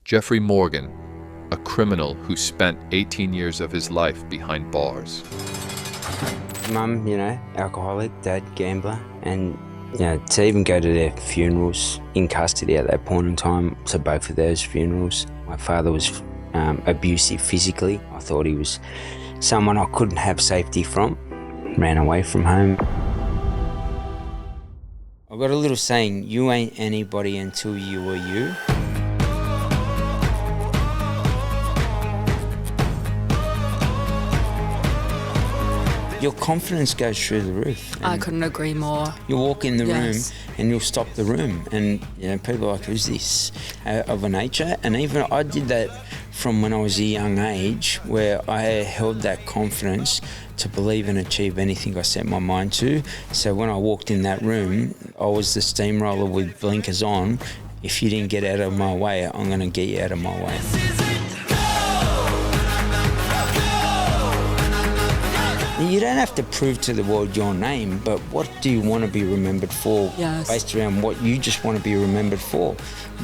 Jeffrey Morgan, a criminal who spent 18 years of his life behind bars. Mum, alcoholic, dad, gambler, and to even go to their funerals in custody at that point in time, to both of those funerals. My father was abusive physically. I thought he was someone I couldn't have safety from. Ran away from home. I've got a little saying, you ain't anybody until you are you. Your confidence goes through the roof. I couldn't agree more. You walk in the room and you'll stop the room, and people are like, who's this, of a nature? And even I did that from when I was a young age, where I held that confidence to believe and achieve anything I set my mind to. So when I walked in that room, I was the steamroller with blinkers on. If you didn't get out of my way, I'm going to get you out of my way. You don't have to prove to the world your name, but what do you want to be remembered for? Yes. Based around what you just want to be remembered for.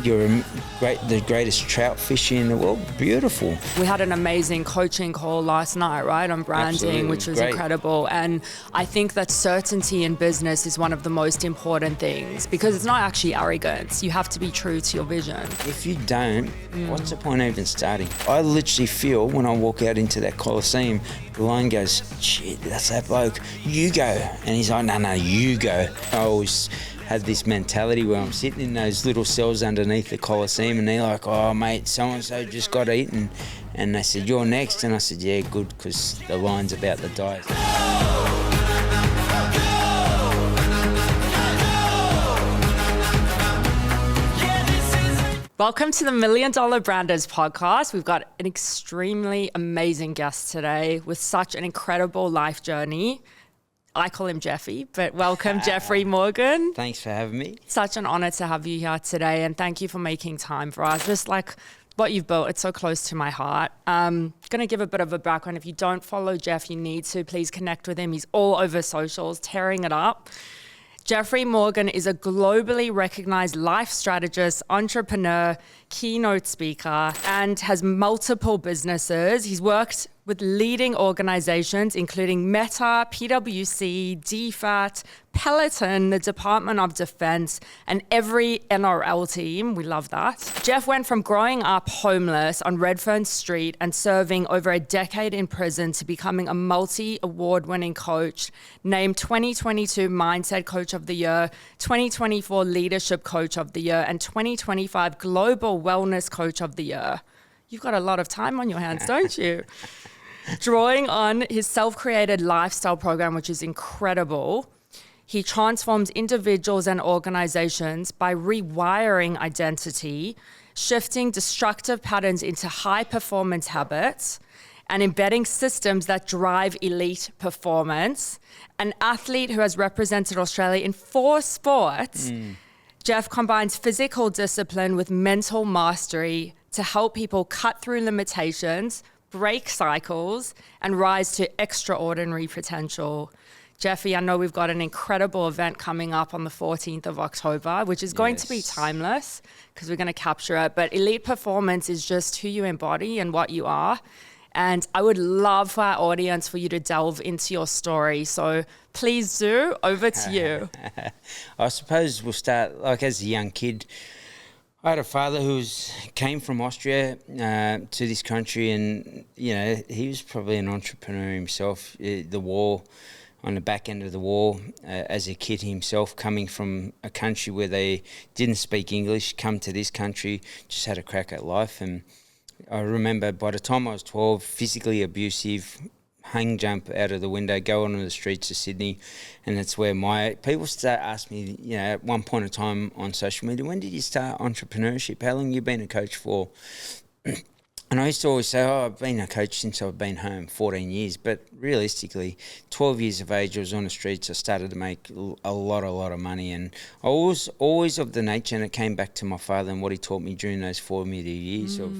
You're the greatest trout fisher in the world. Beautiful. We had an amazing coaching call last night, right, on branding, Absolutely. which was Great. incredible. And I think that certainty in business is one of the most important things, because it's not actually arrogance. You have to be true to your vision. If you don't, what's the point of even starting? I literally feel when I walk out into that Coliseum, the line goes, shit, that's that bloke. You go. And he's like, no, you go. I always had this mentality where I'm sitting in those little cells underneath the Coliseum, and they're like, oh, mate, so-and-so just got eaten. And they said, you're next. And I said, yeah, good, because the line's about to die. Welcome to the $1 Million Branders podcast. We've got an extremely amazing guest today with such an incredible life journey. I call him Jeffy, but welcome Jeffrey Morgan. Thanks for having me. Such an honor to have you here today, and thank you for making time for us. Just like what you've built, it's so close to my heart. Going to give a bit of a background. If you don't follow Jeff, you need to. Please connect with him. He's all over socials, tearing it up. Jeffrey Morgan is a globally recognized life strategist, entrepreneur, keynote speaker, and has multiple businesses. He's worked with leading organizations including Meta, PwC, DFAT, Peloton, the Department of Defense, and every NRL team. We love that. Jeff went from growing up homeless on Redfern Street and serving over a decade in prison to becoming a multi-award-winning coach, named 2022 Mindset Coach of the Year, 2024 Leadership Coach of the Year, and 2025 Global Wellness Coach of the Year. You've got a lot of time on your hands, don't you? Drawing on his self-created lifestyle program, which is incredible, he transforms individuals and organizations by rewiring identity, shifting destructive patterns into high-performance habits, and embedding systems that drive elite performance. An athlete who has represented Australia in 4 sports, Jeff combines physical discipline with mental mastery to help people cut through limitations, break cycles, and rise to extraordinary potential. Jeffy, I know we've got an incredible event coming up on the 14th of October, which is going to be timeless because we're going to capture it. But elite performance is just who you embody and what you are. And I would love for our audience for you to delve into your story. So please do. Over to you. I suppose we'll start, like as a young kid, I had a father who came from Austria to this country, and he was probably an entrepreneur himself. The war, on the back end of the war, as a kid himself, coming from a country where they didn't speak English, come to this country, just had a crack at life. And I remember by the time I was 12, physically abusive, hang jump out of the window, go onto the streets of Sydney, and that's where people start asking me, at one point in time on social media, when did you start entrepreneurship? How long have you been a coach for? And I used to always say, I've been a coach since I've been home, 14 years. But realistically, 12 years of age, I was on the streets. I started to make a lot of money. And I was always of the nature, and it came back to my father and what he taught me during those formative years of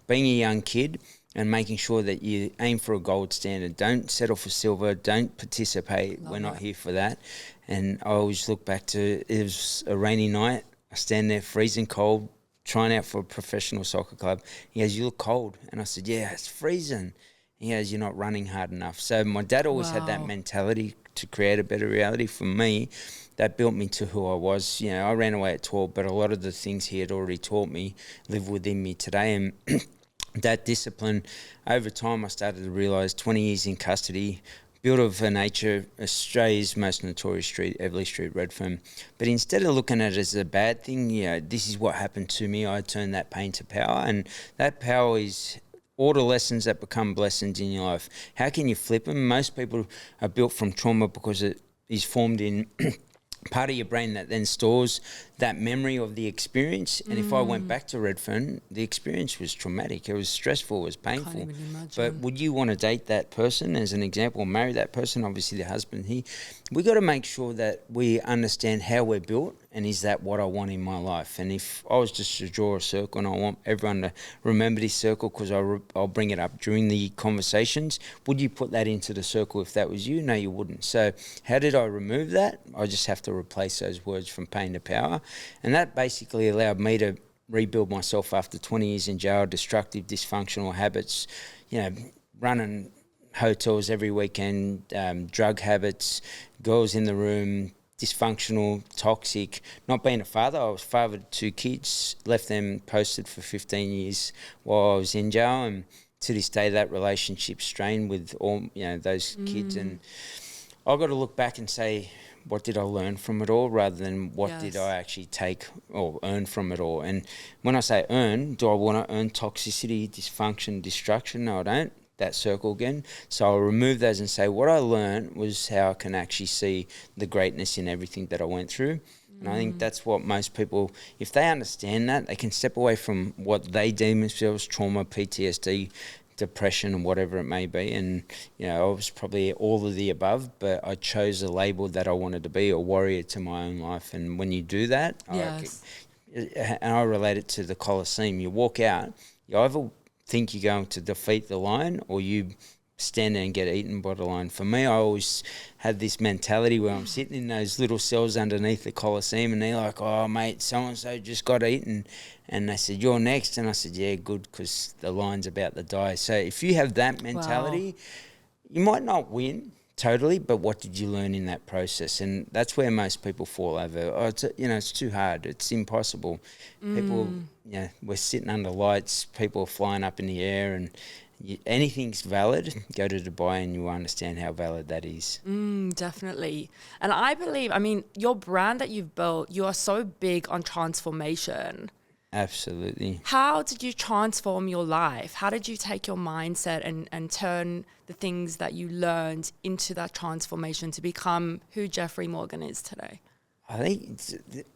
being a young kid and making sure that you aim for a gold standard. Don't settle for silver. Don't participate. We're not here for that. And I always look back to, it was a rainy night. I stand there freezing cold, trying out for a professional soccer club. He goes, you look cold. And I said, yeah, it's freezing. He goes, you're not running hard enough. So my dad always had that mentality to create a better reality for me. That built me to who I was. You know, I ran away at 12, but a lot of the things he had already taught me live within me today. And that discipline, over time, I started to realise 20 years in custody, built of a nature, Australia's most notorious street, Everleigh Street, Redfern. But instead of looking at it as a bad thing, you know, this is what happened to me, I turned that pain to power. And that power is all the lessons that become blessings in your life. How can you flip them? Most people are built from trauma because it is formed in part of your brain that then stores that memory of the experience. And if I went back to Redfern, the experience was traumatic. It was stressful, it was painful. Can't even imagine. But would you want to date that person as an example, or marry that person? Obviously the husband here. We got to make sure that we understand how we're built, and is that what I want in my life? And if I was just to draw a circle, and I want everyone to remember this circle because I'll bring it up during the conversations, would you put that into the circle if that was you? No, you wouldn't. So how did I remove that? I just have to replace those words from pain to power. And that basically allowed me to rebuild myself after 20 years in jail, destructive, dysfunctional habits, you know, running hotels every weekend, drug habits, girls in the room, dysfunctional, toxic, not being a father. I was father to 2 kids, left them posted for 15 years while I was in jail, and to this day that relationship's strained with all, you know, those kids. And I've got to look back and say, what did I learn from it all, rather than what did I actually take or earn from it all? And when I say earn, do I want to earn toxicity, dysfunction, destruction? No, I don't. That circle again. So I'll remove those and say what I learned was how I can actually see the greatness in everything that I went through. And I think that's what most people, if they understand that, they can step away from what they deem themselves trauma, PTSD, depression, and whatever it may be. And, you know, I was probably all of the above, but I chose a label that I wanted to be, a warrior to my own life. And when you do that, and I relate it to the Colosseum, you walk out, you either think you're going to defeat the lion or you stand there and get eaten by the lion. For me, I always had this mentality where I'm sitting in those little cells underneath the Colosseum and they're like, oh, mate, so-and-so just got eaten. And they said, you're next. And I said, yeah, good, because the lion's about to die. So if you have that mentality, you might not win totally, but what did you learn in that process? And that's where most people fall over. Oh, it's too hard. It's impossible. People, we're sitting under lights. People are flying up in the air, and anything's valid. Go to Dubai and you understand how valid that is. Definitely. And I believe, your brand that you've built, you are so big on transformation. Absolutely. How did you transform your life? How did you take your mindset and turn the things that you learned into that transformation to become who Jeffrey Morgan is today? I think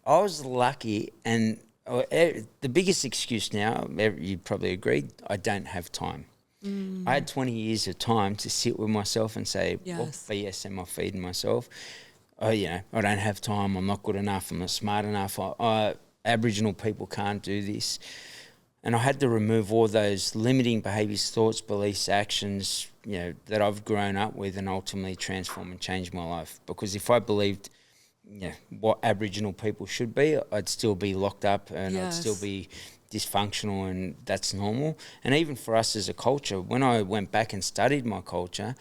I was lucky, and the biggest excuse now, you probably agree, I don't have time. I had 20 years of time to sit with myself and say, what BS am I feeding myself? I don't have time, I'm not good enough, I'm not smart enough, Aboriginal people can't do this. And I had to remove all those limiting behaviours, thoughts, beliefs, actions, that I've grown up with, and ultimately transform and change my life. Because if I believed what Aboriginal people should be, I'd still be locked up and I'd still be dysfunctional, and that's normal. And even for us as a culture, when I went back and studied my culture,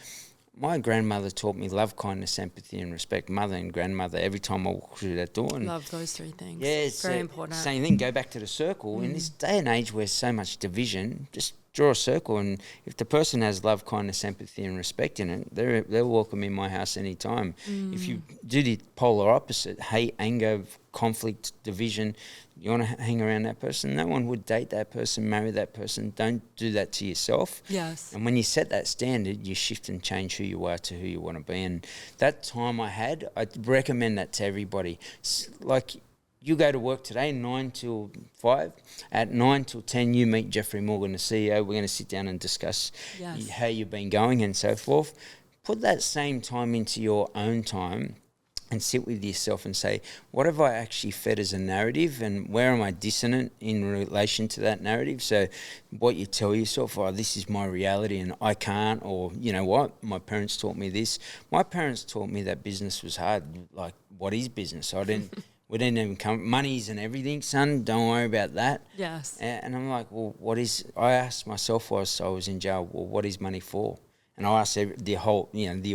my grandmother taught me love, kindness, empathy and respect. Mother and grandmother, every time I walk through that door. And love those 3 things. Yeah, it's very important. Same thing, go back to the circle. In this day and age where so much division, just draw a circle, and if the person has love, kindness, empathy and respect in it, they're welcome in my house anytime. If you do the polar opposite, hate, anger, conflict, division, you want to hang around that person, no one would date that person, marry that person. Don't do that to yourself. Yes. And when you set that standard, you shift and change who you are to who you want to be. And that time I had, I'd recommend that to everybody. Like, you go to work today, 9 till 5. At 9 till 10, you meet Jeffrey Morgan, the CEO. We're going to sit down and discuss how you've been going and so forth. Put that same time into your own time and sit with yourself and say, what have I actually fed as a narrative, and where am I dissonant in relation to that narrative? So what you tell yourself, oh, this is my reality and I can't, or you know what, my parents taught me this. My parents taught me that business was hard. Like, what is business? We didn't even come. Money's and everything, son. Don't worry about that. Yes. And I'm like, well, I asked myself whilst I was in jail, well, what is money for? And I asked the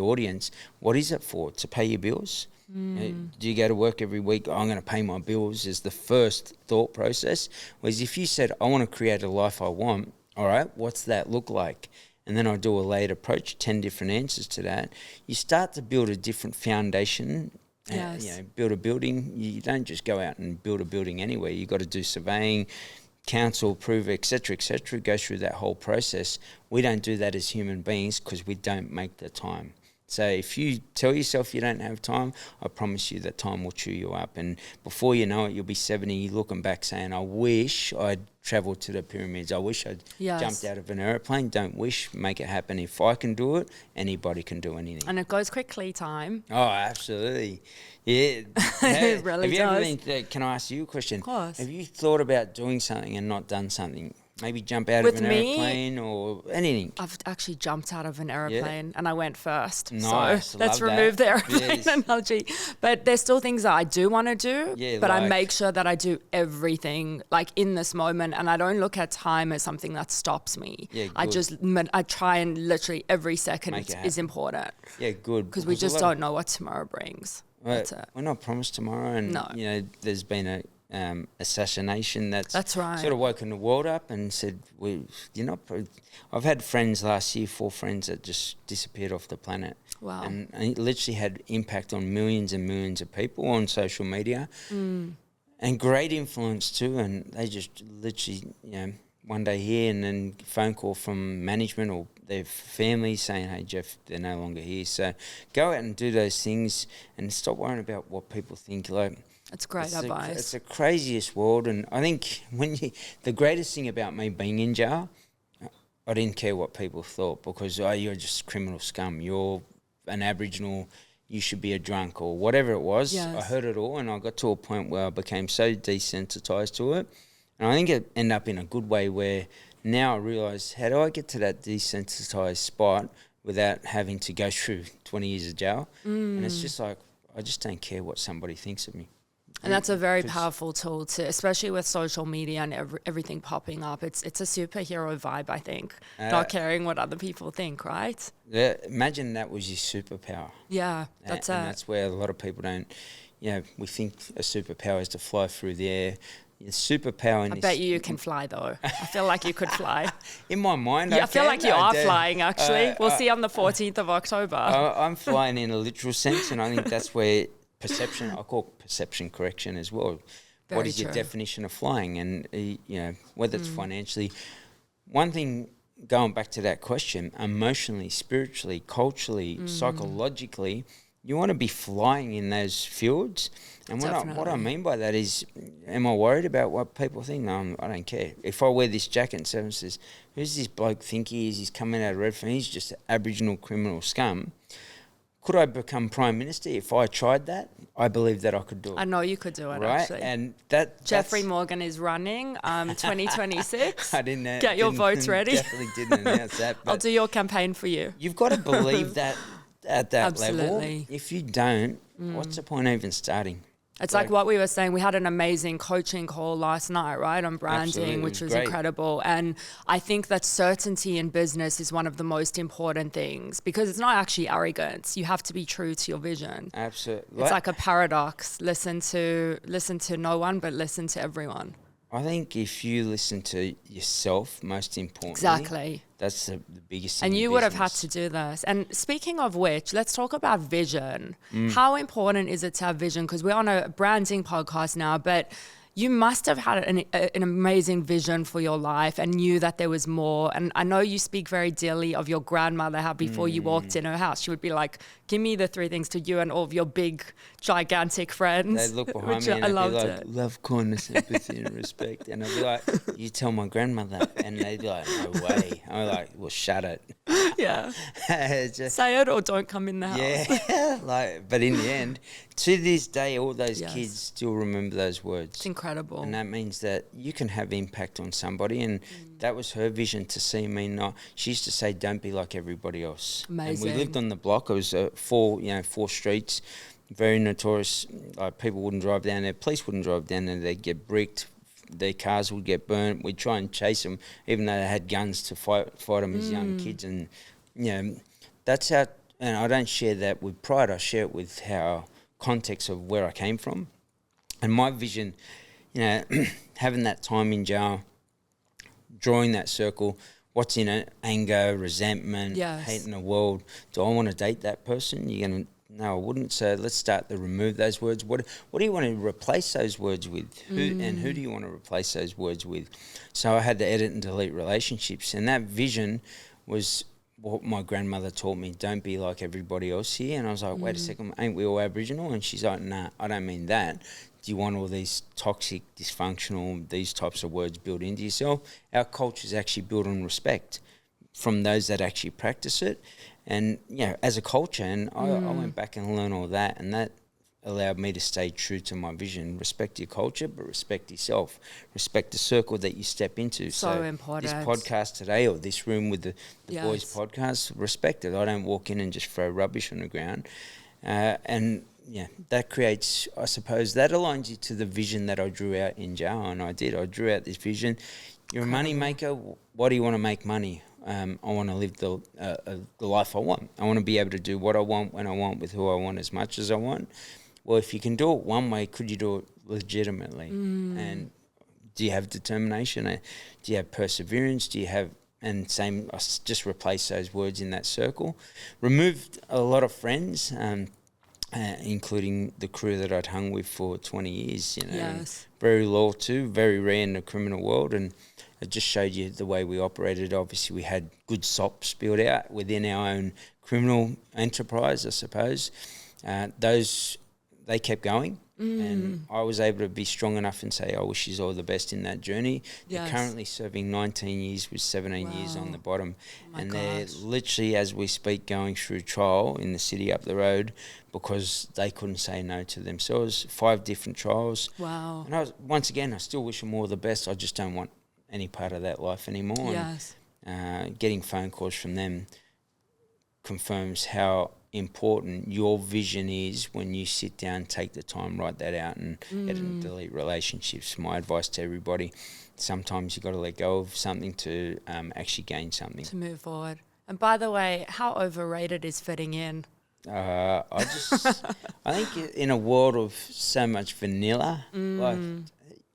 audience, what is it for? To pay your bills? Do you go to work every week? I'm going to pay my bills is the first thought process. Whereas if you said, I want to create a life I want, all right, what's that look like? And then I do a layered approach, 10 different answers to that. You start to build a different foundation. Yes. Build a building. You don't just go out and build a building anywhere. You got to do surveying, council approval, etc., etc. Go through that whole process. We don't do that as human beings because we don't make the time. So if you tell yourself you don't have time, I promise you that time will chew you up. And before you know it, you'll be 70 looking back saying, I wish I'd travelled to the pyramids. I wish I'd jumped out of an aeroplane. Don't wish, make it happen. If I can do it, anybody can do anything. And it goes quickly, time. Oh, absolutely. Yeah. It really have you does. ever been, can I ask you a question? Of course. Have you thought about doing something and not done something? Maybe jump out With of an me, aeroplane or anything. I've actually jumped out of an aeroplane and I went first. Nice. So let's Love remove that. the aeroplane Yes. analogy. But there's still things that I do want to do, Yeah, but I like- make sure that I do everything like in this moment, and I don't look at time as something that stops me. Yeah, I good. I try and literally every second Make it is happen. important Yeah, good. because we a just lot don't know what tomorrow brings. That's it. We're not promised tomorrow, and No. there's been a assassination That's right. sort of woken the world up and said, I've had friends last year, 4 friends that just disappeared off the planet. Wow. And it literally had impact on millions and millions of people on social media, and great influence too. And they just literally, one day here and then phone call from management or their family saying, hey, Jeff, they're no longer here. So go out and do those things and stop worrying about what people think. Like, It's great advice. It's the craziest world. And I think the greatest thing about me being in jail, I didn't care what people thought because, you're just criminal scum. You're an Aboriginal. You should be a drunk or whatever it was. Yes. I heard it all and I got to a point where I became so desensitized to it. And I think it ended up in a good way where now I realise, how do I get to that desensitized spot without having to go through 20 years of jail? And it's just like, I just don't care what somebody thinks of me. And that's a very powerful tool too, especially with social media and everything popping up. It's a superhero vibe, I think, not caring what other people think, right? Yeah, imagine that was your superpower. Yeah, that's and that's where a lot of people don't, we think a superpower is to fly through the air. Your superpower in I bet you can fly though. I feel like you could fly. in my mind, Yeah, I feel like you are do. flying actually. We'll see on the 14th of October. I'm flying in a literal sense, and I think that's where perception, I call perception correction as well. Very What is your true. definition of flying? And, whether it's financially. One thing, going back to that question, emotionally, spiritually, culturally, psychologically, you want to be flying in those fields. And what I Definitely. mean by that is, am I worried about what people think? No, I don't care. If I wear this jacket and someone says, who's this bloke think he is? He's coming out of Redfern. He's just Aboriginal criminal scum. Could I become Prime Minister? If I tried that, I believe that I could do it. I know you could do it Right? actually. And Jeffrey Morgan is running 2026. I didn't Get your votes ready. Definitely didn't announce that. I'll But do your campaign for you. you've got to believe that at that level. Absolutely. If you don't, what's the point of even starting? It's like what we were saying. We had an amazing coaching call last night, right, on branding, Absolutely, it which was was great. incredible. And I think that certainty in business is one of the most important things because it's not actually arrogance. You have to be true to your vision. Absolutely. It's like a paradox. Listen to no one, but listen to everyone. I think if you listen to yourself, most importantly, Exactly. that's the biggest thing. And in you would have had business. to do this. And speaking of which, let's talk about vision. How important is it to have vision? Because we're on a branding podcast now, but you must have had an amazing vision for your life and knew that there was more. And I know you speak very dearly of your grandmother, how before you walked in her house, she would be like, give me the 3 things to you and all of your big, gigantic friends. They'd look behind which me and I they'd be loved like, it. love, kindness, empathy and respect. And I'd be like, you tell my grandmother. And they'd be like, no way. I'm like, well, shut it. Yeah. It's just- Say it or don't come in the house. yeah. But in the end, to this day, all those Yes. kids still remember those words. It's incredible. And that means that you can have impact on somebody. And that was her vision, to see me not. She used to say, don't be like everybody else. And Amazing. we lived on the block. It was 4 streets. very notorious. Like, people wouldn't drive down there, police wouldn't drive down there, they'd get bricked, their cars would get burnt. We'd try and chase them, even though they had guns to fight them as young kids. And, that's how, and I don't share that with pride, I share it with how context of where I came from. And my vision, having that time in jail, drawing that circle, what's in it? Anger, resentment, hating the world. Do I want to date that person? You're going to, no, I wouldn't. So let's start to remove those words. What do you want to replace those words with? Who do you want to replace those words with? So I had to edit and delete relationships. And that vision was what my grandmother taught me. Don't be like everybody else here. And I was like, wait a second, ain't we all Aboriginal? And she's like, nah, I don't mean that. Do you want all these toxic, dysfunctional, these types of words built into yourself? Our culture is actually built on respect from those that actually practice it. And, as a culture, and I went back and learned all that, and that allowed me to stay true to my vision. Respect your culture, but respect yourself. Respect the circle that you step into. So important. This podcast today, or this room with the boys podcast, respect it. I don't walk in and just throw rubbish on the ground. That creates, I suppose, that aligns you to the vision that I drew out in jail, and I did. I drew out this vision. You're a money maker. Why do you want to make money? I want to live the life I want. I want to be able to do what I want, when I want, with who I want, as much as I want. Well, if you can do it one way, could you do it legitimately? And do you have determination? Do you have perseverance? Do you have... And same, I just replaced those words in that circle. Removed a lot of friends, including the crew that I'd hung with for 20 years, very loyal to, very rare in the criminal world. And it just showed you the way we operated. Obviously, we had good SOPs built out within our own criminal enterprise, I suppose. They kept going. And I was able to be strong enough and say, I wish you all the best in that journey. They're currently serving 19 years with 17 years on the bottom. They're literally, as we speak, going through trial in the city up the road because they couldn't say no to themselves. 5 different trials. Wow. And once again, I still wish them all the best. I just don't want any part of that life anymore. Yes. And, getting phone calls from them confirms how important your vision is when you sit down, take the time, write that out, and edit and delete relationships. My advice to everybody: sometimes you got to let go of something to actually gain something. To move forward. And by the way, how overrated is fitting in? I think in a world of so much vanilla, like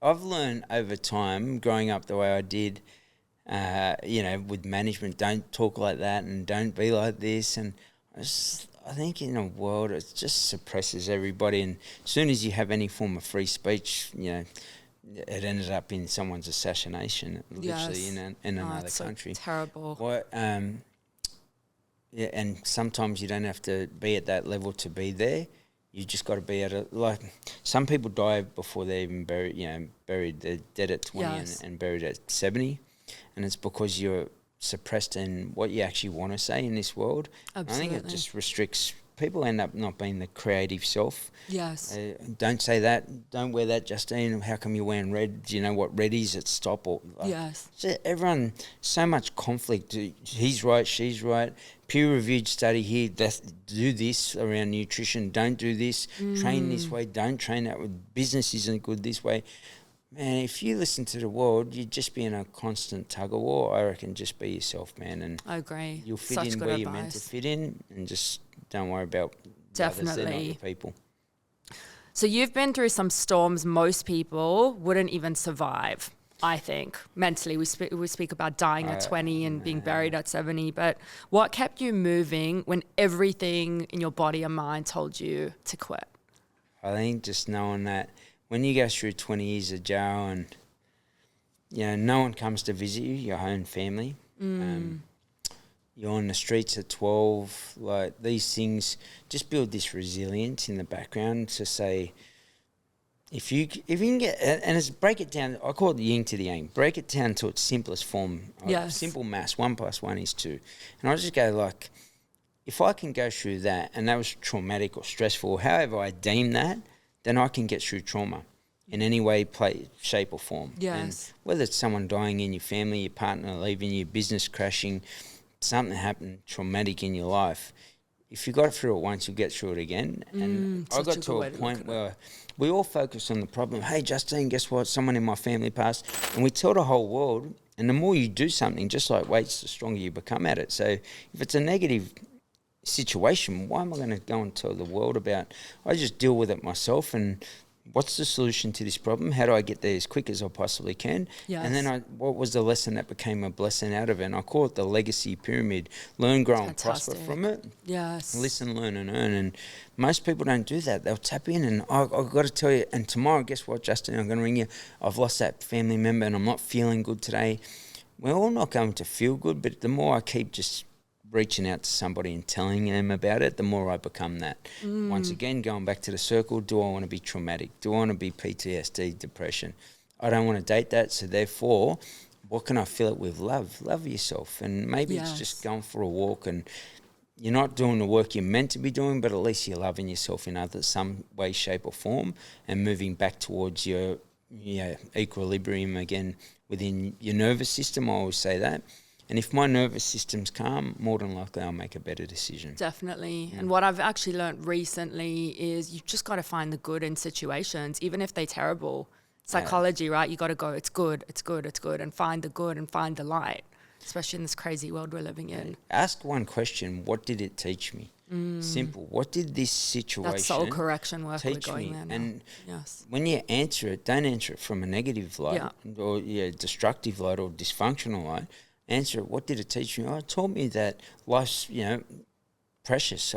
I've learned over time, growing up the way I did, with management, don't talk like that and don't be like this. And I think in a world, it just suppresses everybody. And as soon as you have any form of free speech, it ended up in someone's assassination, literally in another country. So terrible. And sometimes you don't have to be at that level to be there. You just got to be at a, like, some people die before they're even buried, they're dead at 20 and buried at 70. And it's because you're suppressed in what you actually want to say in this world. Absolutely. I think it just restricts people, end up not being the creative self. Yes. Don't say that. Don't wear that, Justine. How come you're wearing red? Do you know what red is? It's stop. Or like, yes. So everyone, so much conflict. He's right, she's right. Peer-reviewed study here. Do this around nutrition. Don't do this. Train this way. Don't train that way. Business isn't good this way. Man, if you listen to the world, you'd just be in a constant tug-of-war. I reckon just be yourself, man. And I agree. You'll fit Such in good where advice. you're meant to fit in, and just don't worry about Definitely. others. They're not the people. So you've been through some storms most people wouldn't even survive, I think. Mentally, we speak about dying at 20 and being buried at 70. But what kept you moving when everything in your body and mind told you to quit? I think just knowing that when you go through 20 years of jail and, no one comes to visit you, your own family, you're on the streets at 12, like these things just build this resilience in the background to say, if you can get, and it's break it down, I call it the yin to the yang, break it down to its simplest form. Yes. Simple maths, 1 + 1 is 2. And I just go like, if I can go through that, and that was traumatic or stressful, however I deem that, then I can get through trauma in any way, shape or form. Yes. And whether it's someone dying in your family, your partner leaving you, business crashing, something happened traumatic in your life, if you got through it once, you'll get through it again. And I got to a point where we all focus on the problem. Hey, Justine, guess what? Someone in my family passed. And we tell the whole world. And the more you do something, just like weights, the stronger you become at it. So if it's a negative situation, why am I going to go and tell the world about? I just deal with it myself. And what's the solution to this problem? How do I get there as quick as I possibly can? Yes. And then what was the lesson that became a blessing out of it? And I call it the legacy pyramid. Learn, grow, and prosper from it. Yes. Listen, learn, and earn. And most people don't do that. They'll tap in, and I've got to tell you, and tomorrow, guess what, Justin? I'm going to ring you. I've lost that family member and I'm not feeling good today. We're all not going to feel good, but the more I keep just reaching out to somebody and telling them about it, the more I become that. Once again, going back to the circle, do I want to be traumatic? Do I want to be PTSD, depression? I don't want to date that, so therefore, what can I fill it with? Love. Love yourself. And maybe it's just going for a walk and you're not doing the work you're meant to be doing, but at least you're loving yourself in some way, shape or form and moving back towards your equilibrium again within your nervous system. I always say that. And if my nervous system's calm, more than likely I'll make a better decision. Definitely. And what I've actually learned recently is you've just got to find the good in situations, even if they're terrible. Psychology, right? You got to go, it's good, and find the good and find the light, especially in this crazy world we're living in. Ask one question, what did it teach me? Simple. What did this situation That's soul correction work we're teach going me? there now. And yes. when you answer it, don't answer it from a negative light or destructive light or dysfunctional light. Answer it, what did it teach me? Oh, it taught me that life's, precious.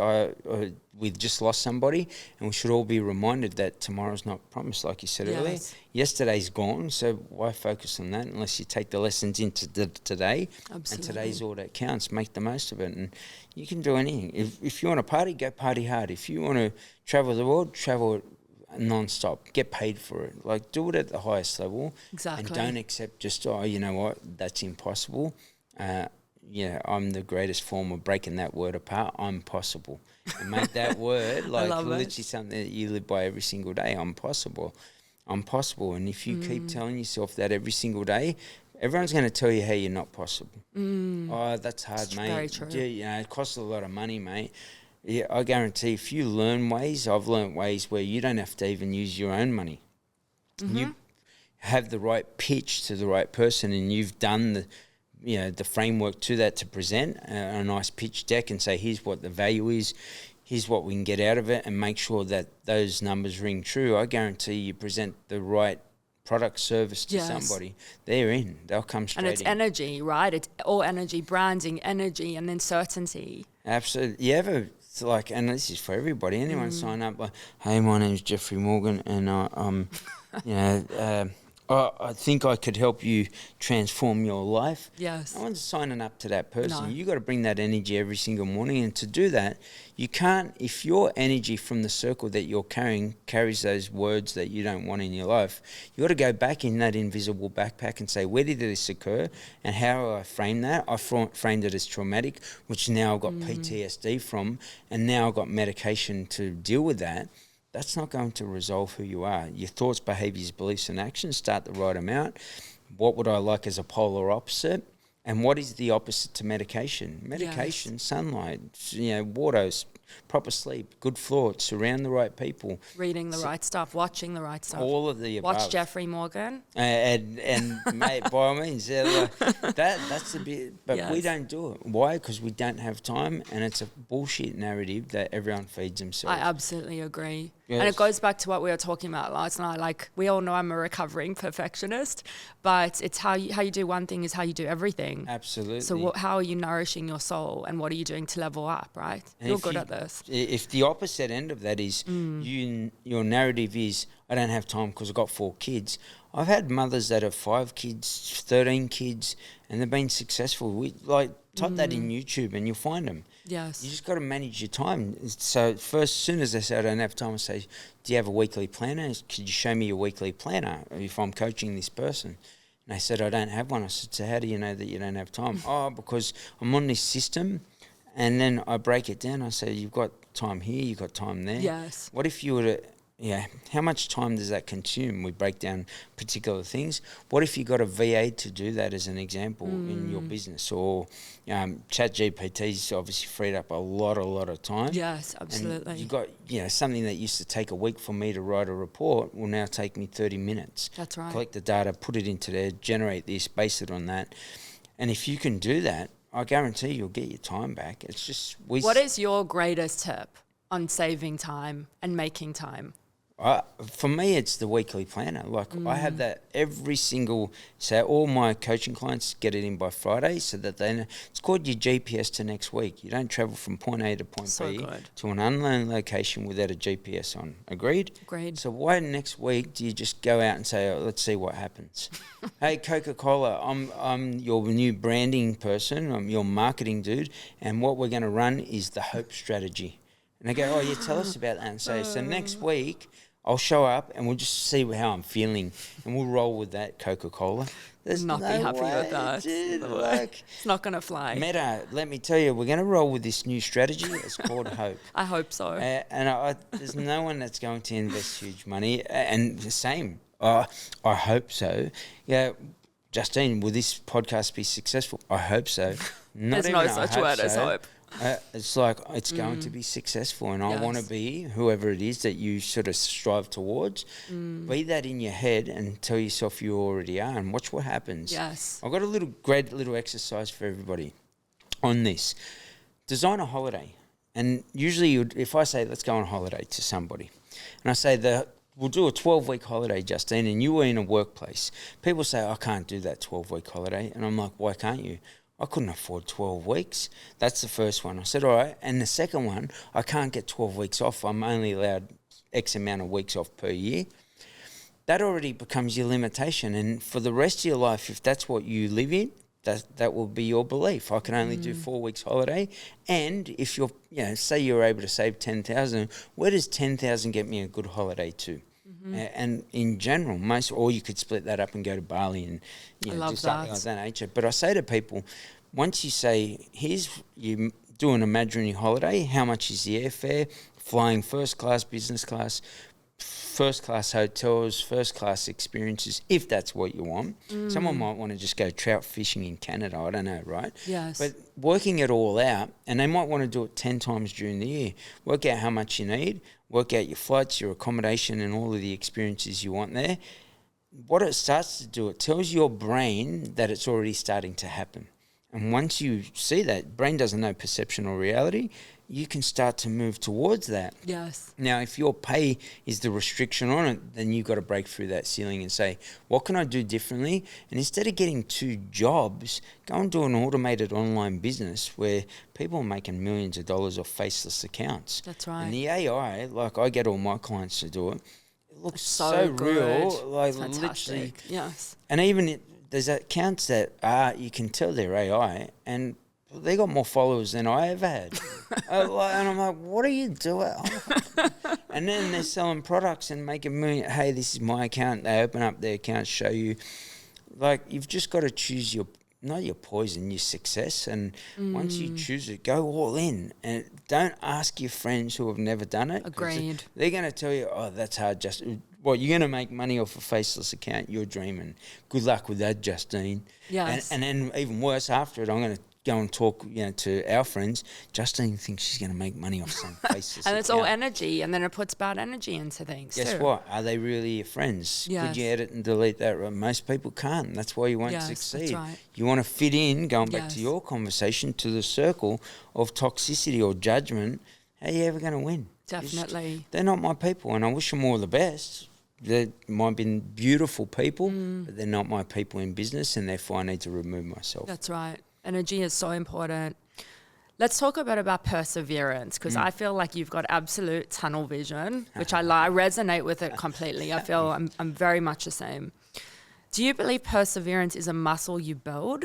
We've just lost somebody and we should all be reminded that tomorrow's not promised, like you said earlier. Yesterday's gone, so why focus on that unless you take the lessons into today? Absolutely. And today's all that counts. Make the most of it. And you can do anything. If you want to party, go party hard. If you want to travel the world, travel it non-stop. Get paid for it. Like, do it at the highest level. Exactly. And don't accept just, you know what, that's impossible. I'm the greatest form of breaking that word apart. I'm possible. And make that word like literally something that you live by every single day. I'm possible. I'm possible. And if you keep telling yourself that every single day, everyone's going to tell you how you're not possible. Oh, that's hard, it's mate. Very true. Yeah, it costs a lot of money, mate. Yeah, I guarantee if you learn ways, I've learned ways where you don't have to even use your own money. You have the right pitch to the right person and you've done the framework to that to present a nice pitch deck and say, here's what the value is, here's what we can get out of it and make sure that those numbers ring true. I guarantee you present the right product service to somebody, they're in. They'll come straight in. And it's energy, right? It's all energy, branding, energy, and then certainty. Absolutely. You ever... and this is for everybody. Anyone sign up like, hey, my name's Jeffrey Morgan, and I think I could help you transform your life. Yes. No one's signing up to that person. No. You got to bring that energy every single morning, and to do that, you can't. If your energy from the circle that you're carries those words that you don't want in your life, you got to go back in that invisible backpack and say, where did this occur, and how do I frame that? I framed it as traumatic, which now I've got PTSD from, and now I've got medication to deal with that. That's not going to resolve who you are. Your thoughts, behaviours, beliefs and actions, start to write them out. What would I like as a polar opposite? And what is the opposite to medication? Medication, sunlight, water, proper sleep, good thoughts, surround the right people. Reading the right stuff, watching the right stuff. All of the above. Watch Jeffrey Morgan. And mate, by all means, that's a bit, but we don't do it. Why? Because we don't have time, and it's a bullshit narrative that everyone feeds themselves. I absolutely agree. Yes. And it goes back to what we were talking about last night. Like, we all know I'm a recovering perfectionist, but it's how you do one thing is how you do everything. Absolutely. So how are you nourishing your soul, and what are you doing to level up, right? You're good at this. If the opposite end of that is your narrative is, I don't have time because I've got 4 kids. I've had mothers that have 5 kids, 13 kids, and they've been successful. Type that in YouTube and you'll find them. Yes. You just got to manage your time. So first, as soon as they say I don't have time, I say, do you have a weekly planner? Could you show me your weekly planner if I'm coaching this person? And they said, I don't have one. I said, so how do you know that you don't have time? Oh, because I'm on this system. And then I break it down. I say, you've got time here, you've got time there. Yes. What if you were to Yeah, how much time does that consume? We break down particular things. What if you got a VA to do that, as an example, in your business? Or ChatGPT's obviously freed up a lot of time. Yes, absolutely. And you got, something that used to take a week for me to write a report will now take me 30 minutes. That's right. Collect the data, put it into there, generate this, base it on that. And if you can do that, I guarantee you'll get your time back. It's just... What is your greatest tip on saving time and making time? For me, it's the weekly planner. Like I have that every single, so all my coaching clients get it in by Friday, so that they know. It's called your GPS to next week. You don't travel from point A to point B to an unknown location without a GPS on. Agreed? Agreed. So why next week do you just go out and say, let's see what happens? Hey, Coca-Cola, I'm your new branding person. I'm your marketing dude. And what we're going to run is the HOPE strategy. And they go, oh, yeah, tell us about that. And say, so next week... I'll show up and we'll just see how I'm feeling, and we'll roll with that, Coca-Cola. There's not be happy with that. Dude, it's not going to fly. Meta, let me tell you, we're going to roll with this new strategy. It's called HOPE. I hope so. And there's no one that's going to invest huge money. And the same, I hope so. Yeah, Justine, will this podcast be successful? I hope so. There's no such word as hope. It's like it's going to be successful, and I want to be whoever it is that you sort of strive towards. Be that in your head and tell yourself you already are, and watch what happens. Yes. I've got a great little exercise for everybody on this. Design a holiday, and usually if I say let's go on holiday to somebody, and I say we'll do a 12-week holiday, Justine, and you were in a workplace. People say, I can't do that 12-week holiday, and I'm like, why can't you? I couldn't afford 12 weeks. That's the first one. I said, all right. And the second one, I can't get 12 weeks off. I'm only allowed X amount of weeks off per year. That already becomes your limitation. And for the rest of your life, if that's what you live in, that will be your belief. I can only do 4 weeks holiday. And if you're, say you're able to save 10,000, where does 10,000 get me a good holiday to? And in general, or you could split that up and go to Bali and do something like that nature. But I say to people, once you say, you do an imaginary holiday, how much is the airfare, flying first class, business class, first class hotels, first class experiences, if that's what you want. Someone might want to just go trout fishing in Canada, I don't know, right? Yes. But working it all out, and they might want to do it 10 times during the year, work out how much you need, work out your flights, your accommodation, and all of the experiences you want there. What it starts to do, it tells your brain that it's already starting to happen. And once you see that, brain doesn't know perception or reality, you can start to move towards that. Yes. Now, if your pay is the restriction on it, then you've got to break through that ceiling and say, what can I do differently? And instead of getting 2 jobs, go and do an automated online business where people are making millions of dollars off faceless accounts. That's right. And the AI, like I get all my clients to do it, it looks so good. real. Like Fantastic. literally. Yes. And even there's accounts that you can tell they're AI, and they got more followers than I ever had. And I'm like, what are you doing? And then they're selling products and making million. Hey, this is my account. They open up their account, show you. Like, you've just got to choose not your poison, your success. And once you choose it, go all in. And don't ask your friends who have never done it. Agreed. They're going to tell you, oh, that's hard. You're going to make money off a faceless account. You're dreaming. Good luck with that, Justine. Yes. And then even worse after it, I'm going to go and talk, to our friends. Justine thinks she's going to make money off some faceless And account. it's all energy, and then it puts bad energy into things. Guess too. what? Are they really your friends? Yes. Could you edit and delete that? Most people can't. That's why you won't Yes, succeed. that's right. You want to fit in, going back Yes. to your conversation, to the circle of toxicity or judgment. How are you ever going to win? Definitely. They're not my people, and I wish them all the best. They might have been beautiful people, but they're not my people in business, and therefore I need to remove myself. That's right. Energy is so important. Let's talk a bit about perseverance, because I feel like you've got absolute tunnel vision, which I resonate with it completely. I feel I'm very much the same. Do you believe perseverance is a muscle you build,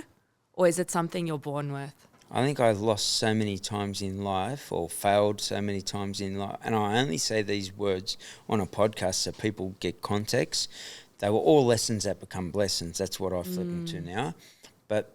or is it something you're born with? I think I've lost so many times in life, or failed so many times in life, and I only say these words on a podcast so people get context. They were all lessons that become blessings. That's what I flip them to now. But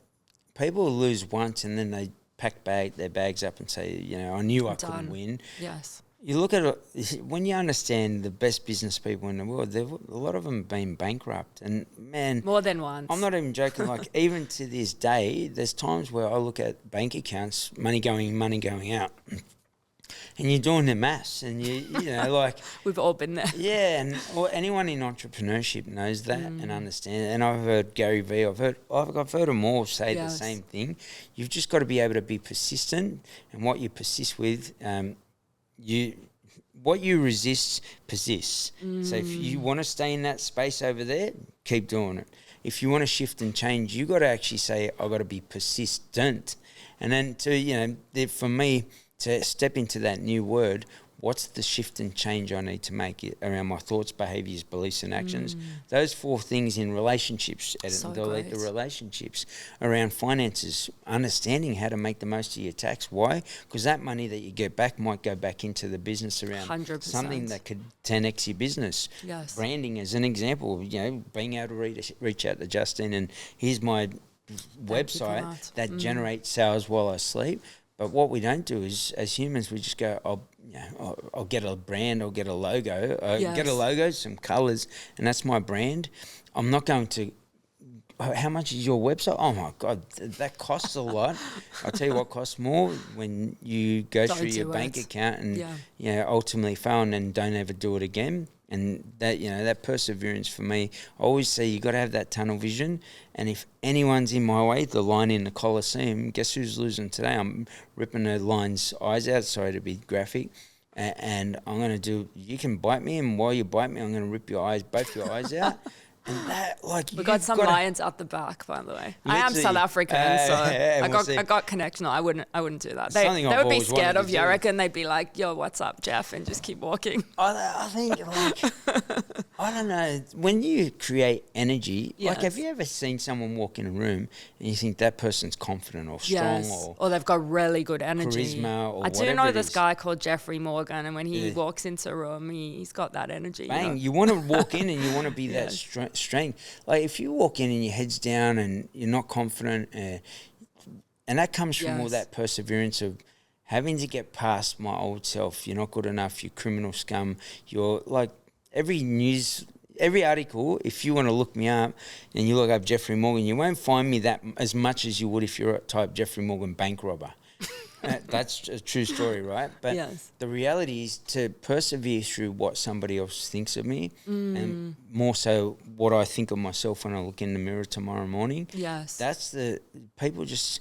people lose once and then they pack their bags up and say, I knew I couldn't win. Yes. You look at it, when you understand the best business people in the world, a lot of them have been bankrupt. And man, More than once. I'm not even joking. Like even to this day, there's times where I look at bank accounts, money going in, money going out, and you're doing the maths, and you know, like We've all been there. yeah, and or anyone in entrepreneurship knows that and understands it. And I've heard Gary Vee, I've heard them all say the Yes. same thing. You've just got to be able to be persistent, and what you persist with, what you resist persists. So if you want to stay in that space over there, keep doing it. If you want to shift and change, you got to actually say, I've got to be persistent. And then for me to step into that new word, what's the shift and change I need to make around my thoughts, behaviours, beliefs and actions? Those 4 things in relationships, delete the relationships, around finances, understanding how to make the most of your tax. Why? Because that money that you get back might go back into the business around 100%. something that could 10x your business. Yes. Branding as an example, being able to reach out to Justine and here's my website that generates sales while I sleep. But what we don't do is, as humans, we just go, I'll get a brand, I'll get a logo, get a logo, some colours, and that's my brand. I'm not going to, how much is your website? Oh my God, that costs a lot. I'll tell you what costs more, when you go through your bank account and ultimately fail and then don't ever do it again. And that, that perseverance for me, I always say you got to have that tunnel vision. And if anyone's in my way, the lion in the Colosseum, guess who's losing today? I'm ripping the lion's eyes out, sorry to be graphic. And I'm going to do, you can bite me, and while you bite me, I'm going to rip both your eyes out. And that, like, We got some lions up the back, by the way. I am South African, so I got connection. I wouldn't do that. They would be scared of you. I reckon they'd be like, "Yo, what's up, Jeff?" and just keep walking. I think, like, I don't know. When you create energy, like, have you ever seen someone walk in a room and you think that person's confident or strong or they've got really good energy, charisma, or I do know this guy called Jeffrey Morgan, and when he walks into a room, he's got that energy. Bang! You want to walk in and you want to be that strength. Like if you walk in and your head's down and you're not confident, and that comes from all that perseverance of having to get past my old self. You're not good enough. You're criminal scum. You're like every article. If you want to look me up and you look up Jeffrey Morgan, you won't find me that as much as you would if you're type Jeffrey Morgan bank robber. That's a true story, right? But the reality is to persevere through what somebody else thinks of me, and more so what I think of myself when I look in the mirror tomorrow morning. Yes. That's people just,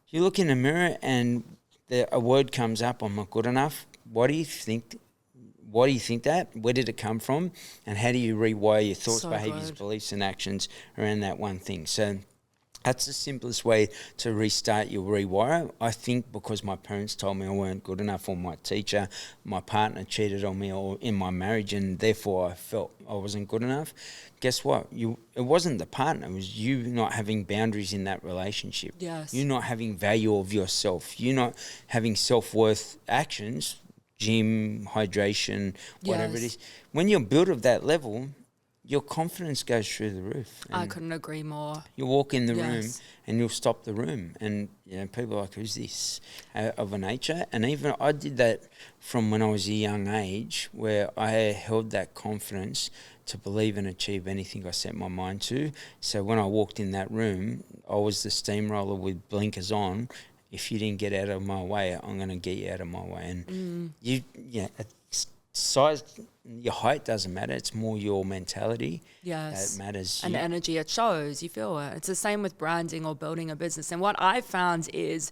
you look in the mirror and a word comes up, I'm not good enough. Why do you think that? Where did it come from? And how do you rewire your thoughts, behaviours, beliefs and actions around that one thing? So that's the simplest way to restart your rewire. I think because my parents told me I weren't good enough, or my teacher, my partner cheated on me, or in my marriage, and therefore I felt I wasn't good enough. Guess what? It wasn't the partner. It was you not having boundaries in that relationship. Yes. You not having value of yourself. You not having self-worth actions, gym, hydration, whatever it is. When you're built of that level, your confidence goes through the roof. I couldn't agree more. You walk in the room and you'll stop the room, and people are like, who's this, of a nature? And even I did that from when I was a young age, where I held that confidence to believe and achieve anything I set my mind to. So when I walked in that room, I was the steamroller with blinkers on. If you didn't get out of my way, I'm going to get you out of my way. And size, your height doesn't matter. It's more your mentality that matters. And energy, it shows. You feel it. It's the same with branding or building a business. And what I've found is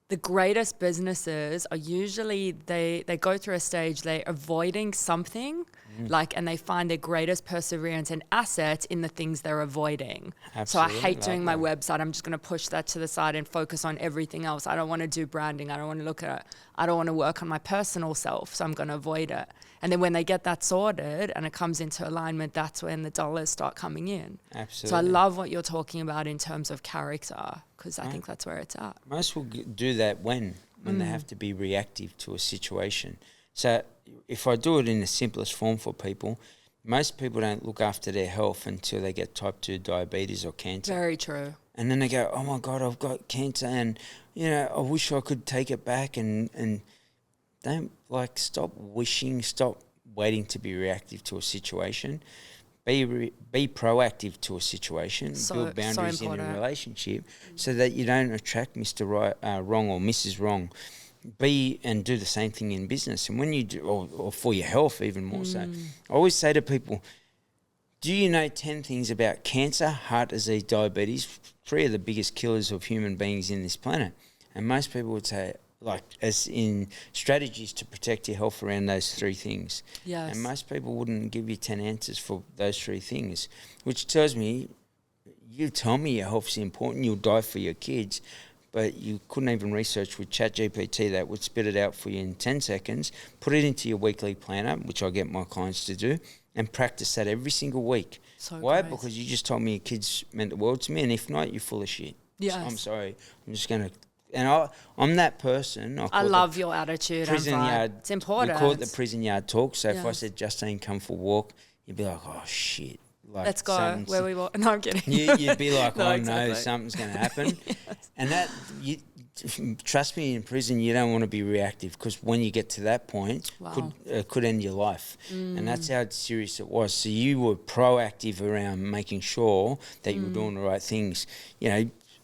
the greatest businesses are usually, they go through a stage, they're avoiding something, and they find their greatest perseverance and assets in the things they're avoiding. Absolutely. So I hate doing my website. I'm just going to push that to the side and focus on everything else. I don't want to do branding. I don't want to look at it. I don't want to work on my personal self, so I'm going to avoid it. And then when they get that sorted and it comes into alignment, that's when the dollars start coming in. Absolutely. So I love what you're talking about in terms of character, because I think that's where it's at. Most will do that when they have to be reactive to a situation. So if I do it in the simplest form for people, most people don't look after their health until they get type 2 diabetes or cancer. Very true. And then they go, oh my God, I've got cancer, and I wish I could take it back. And stop wishing, stop waiting to be reactive to a situation. Be proactive to a situation. Build boundaries in a relationship so that you don't attract Mr. Wrong or Mrs. Wrong. And do the same thing in business. And when you do, or for your health even more so. I always say to people, do you know 10 things about cancer, heart disease, diabetes, 3 of the biggest killers of human beings in this planet? And most people would say, as in strategies to protect your health around those 3 things. Yes. And most people wouldn't give you 10 answers for those 3 things, which tells me, you tell me your health's important, you'll die for your kids, but you couldn't even research with ChatGPT that would spit it out for you in 10 seconds, put it into your weekly planner, which I get my clients to do, and practice that every single week. Why? Great. Because you just told me your kids meant the world to me, and if not, you're full of shit. Yes. So I'm sorry. I'm just going to... And I'm that person. I love your attitude and vibe. It's important. We call it the prison yard talk. So if I said, Justine, come for a walk, you'd be like, oh, shit. Let's go where we walk. No, I'm kidding. You'd be like, no, exactly. Something's going to happen. Yes. And that, trust me, in prison, you don't want to be reactive, because when you get to that point, could end your life. And that's how serious it was. So you were proactive around making sure that you were doing the right things.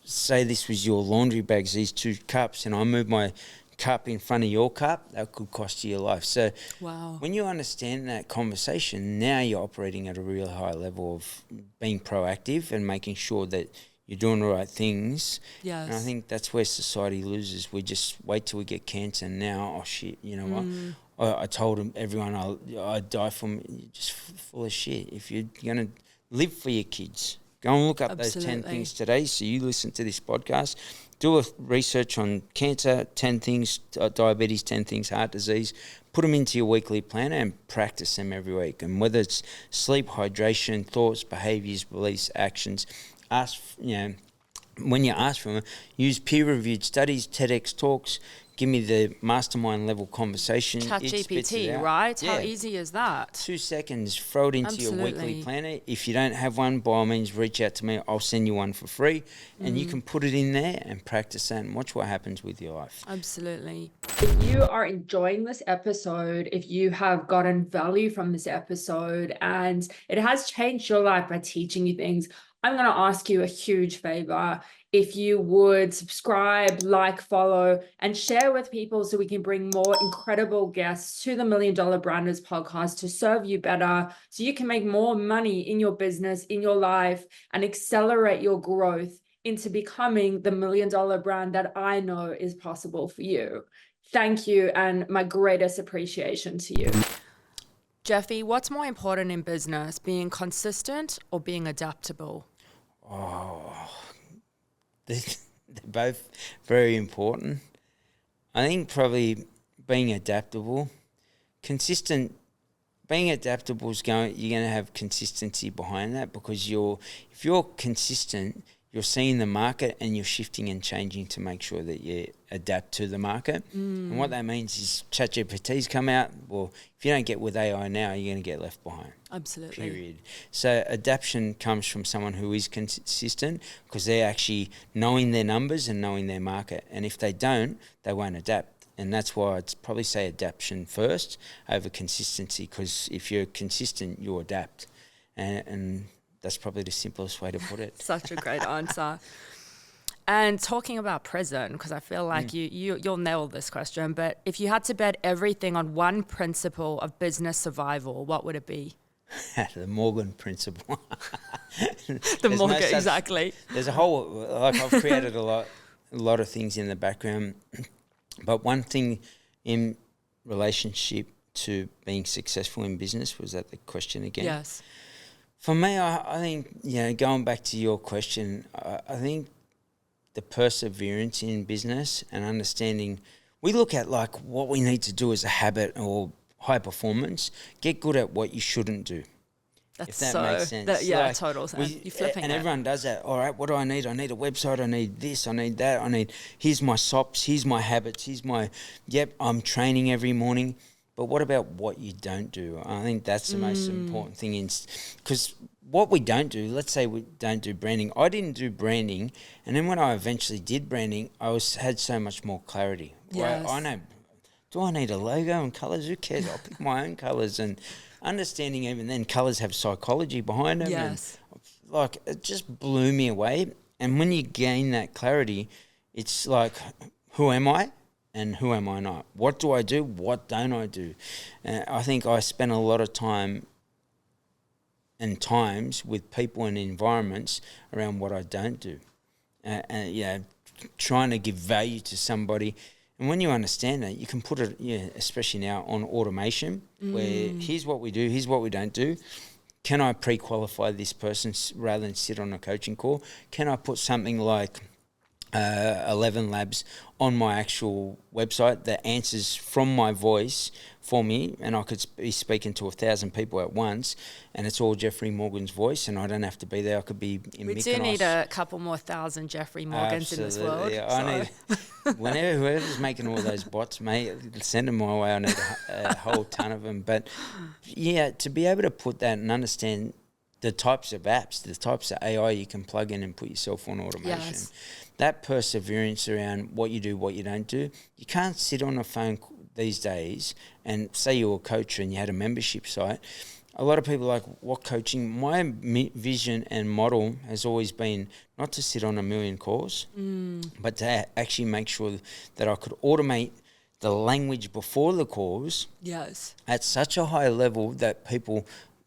Say this was your laundry bags, these 2 cups, and I moved my cup in front of your cup, that could cost you your life. So when you understand that conversation, now you're operating at a real high level of being proactive and making sure that you're doing the right things. Yes. And I think that's where society loses. We just wait till we get cancer, and now, oh shit, you know what? I told everyone I'd die from, you're just full of shit. If you're going to live for your kids, go and look up those 10 things today. So you listen to this podcast, do a research on cancer, 10 things, diabetes, 10 things, heart disease, put them into your weekly planner and practice them every week. And whether it's sleep, hydration, thoughts, behaviors, beliefs, actions, when you ask for them, use peer-reviewed studies, TEDx talks, give me the mastermind level conversation. ChatGPT, right? Yeah. How easy is that? 2 seconds, throw it into your weekly planner. If you don't have one, by all means, reach out to me. I'll send you one for free. And you can put it in there and practice that and watch what happens with your life. Absolutely. If you are enjoying this episode, if you have gotten value from this episode and it has changed your life by teaching you things, I'm going to ask you a huge favor. If you would subscribe, like, follow, and share with people so we can bring more incredible guests to the $1 Million Branders podcast to serve you better, so you can make more money in your business, in your life, and accelerate your growth into becoming the $1 million brand that I know is possible for you. Thank you, and my greatest appreciation to you. Jeffy, what's more important in business, being consistent or being adaptable? They're both very important. I think probably being adaptable. Being adaptable is you're going to have consistency behind that, because if you're consistent, you're seeing the market and you're shifting and changing to make sure that you adapt to the market. And what that means is ChatGPT's come out. Well, if you don't get with AI now, you're going to get left behind. Absolutely. Period. So adaptation comes from someone who is consistent, because they're actually knowing their numbers and knowing their market. And if they don't, they won't adapt. And that's why I'd probably say adaptation first over consistency, because if you're consistent, you'll adapt. And that's probably the simplest way to put it. Such a great answer. And talking about prison, because I feel like you'll nail this question, but if you had to bet everything on one principle of business survival, what would it be? The Morgan principle. Exactly. There's a whole, I've created a lot of things in the background, but one thing in relationship to being successful in business, was that the question again? Yes. For me, I think, going back to your question, I think the perseverance in business and understanding, we look at what we need to do as a habit or high performance, get good at what you shouldn't do. If that makes sense. Total sense. You're flipping and everyone does that. All right, what do I need? I need a website. I need this. I need that. Here's my SOPs. Here's my habits. I'm training every morning. But what about what you don't do? I think that's the most important thing, because what we don't do, let's say we don't do branding. I didn't do branding, and then when I eventually did branding, I had so much more clarity. Yes. I know Do I need a logo and colours? Who cares? I'll pick my own colours. And understanding even then colours have psychology behind them. Yes. And like, it just blew me away. And when you gain that clarity, it's like, who am I and who am I not? What do I do? What don't I do? I think I spent a lot of time and times with people and environments around what I don't do. And yeah, trying to give value to somebody. And when you understand that, you can put it, especially now on automation, where here's what we do, here's what we don't do. Can I pre-qualify this person rather than sit on a coaching call? Can I put something like 11 Labs on my actual website that answers from my voice for me, and I could be speaking to 1,000 people at once, and it's all Jeffrey Morgan's voice, and I don't have to be there. I could be in Mykonos. We do need a couple more thousand Jeffrey Morgans in this world. Yeah, I need, whoever's making all those bots, mate, send them my way. I need a whole ton of them. But yeah, to be able to put that and understand the types of apps, the types of AI you can plug in and put yourself on automation. Yes. That perseverance around what you do, what you don't do. You can't sit on a phone these days and say you're a coach and you had a membership site. A lot of people are like, what coaching? My vision and model has always been not to sit on a million calls, but to actually make sure that I could automate the language before the calls Yes. at such a high level that people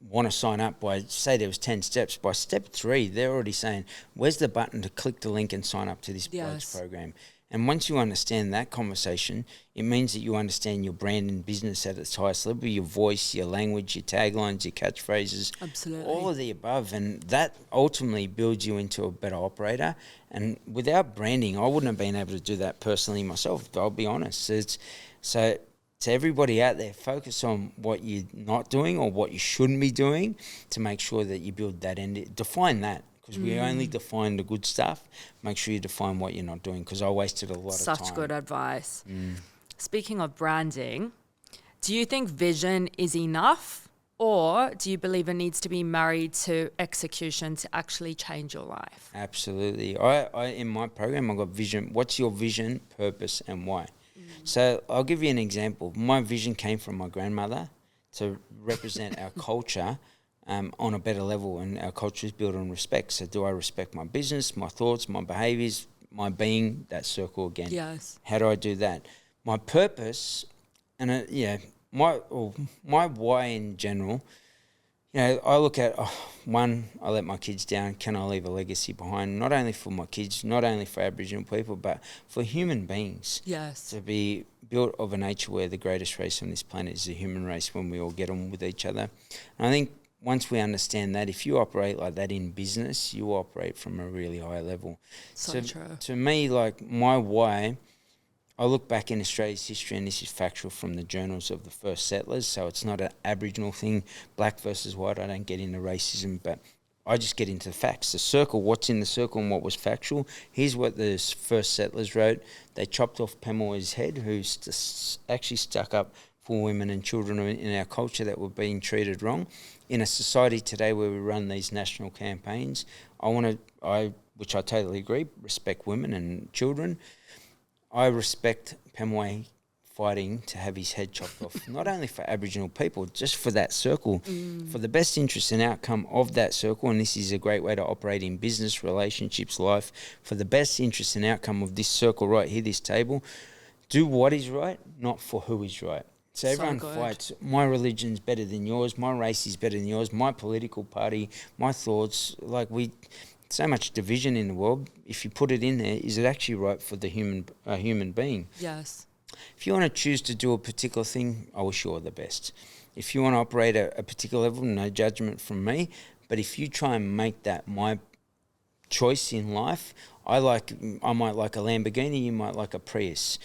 want to sign up by, say there was 10 steps. By step 3, they're already saying, where's the button to click the link and sign up to this Yes. program? And once you understand that conversation, it means that you understand your brand and business at its highest level, your voice, your language, your taglines, your catchphrases, Absolutely. all of the above. And that ultimately builds you into a better operator. And without branding, I wouldn't have been able to do that personally myself, I'll be honest. So to everybody out there, focus on what you're not doing or what you shouldn't be doing to make sure that you build that end. Define that. Because we only define the good stuff. Make sure you define what you're not doing, because I wasted a lot of time. Such good advice. Speaking of branding, do you think vision is enough, or do you believe it needs to be married to execution to actually change your life? Absolutely. I in my program, I've got vision. What's your vision, purpose, and why? So I'll give you an example. My vision came from my grandmother to represent our culture on a better level, and our culture is built on respect. So do I respect my business, my thoughts, my behaviours, my being, that circle again? Yes. How do I do that? My purpose, and my why in general, I look at, one, I let my kids down. Can I leave a legacy behind? Not only for my kids, not only for Aboriginal people, but for human beings. Yes. To be built of a nature where the greatest race on this planet is the human race, when we all get on with each other. And I think once we understand that, if you operate like that in business, you operate from a really high level. So true. To me, like, my why, I look back in Australia's history, and this is factual from the journals of the first settlers, so it's not an Aboriginal thing, black versus white. I don't get into racism, but I just get into the facts. The circle, what's in the circle and what was factual. Here's what the first settlers wrote. They chopped off Pemulwuy's head, who's actually stuck up for women and children in our culture that were being treated wrong. In a society today where we run these national campaigns, which I totally agree, respect women and children. I respect Pemulwuy fighting to have his head chopped off, not only for Aboriginal people, just for that circle, for the best interest and outcome of that circle. And this is a great way to operate in business, relationships, life, for the best interest and outcome of this circle right here, this table. Do what is right, not for who is right. So everyone fights, my religion's better than yours, my race is better than yours, my political party, my thoughts. Like, so much division in the world. If you put it in there, is it actually right for the human being? Yes. If you want to choose to do a particular thing, I wish you all the best. If you want to operate at a particular level, no judgment from me. But if you try and make that my choice in life, I might like a Lamborghini, you might like a Prius.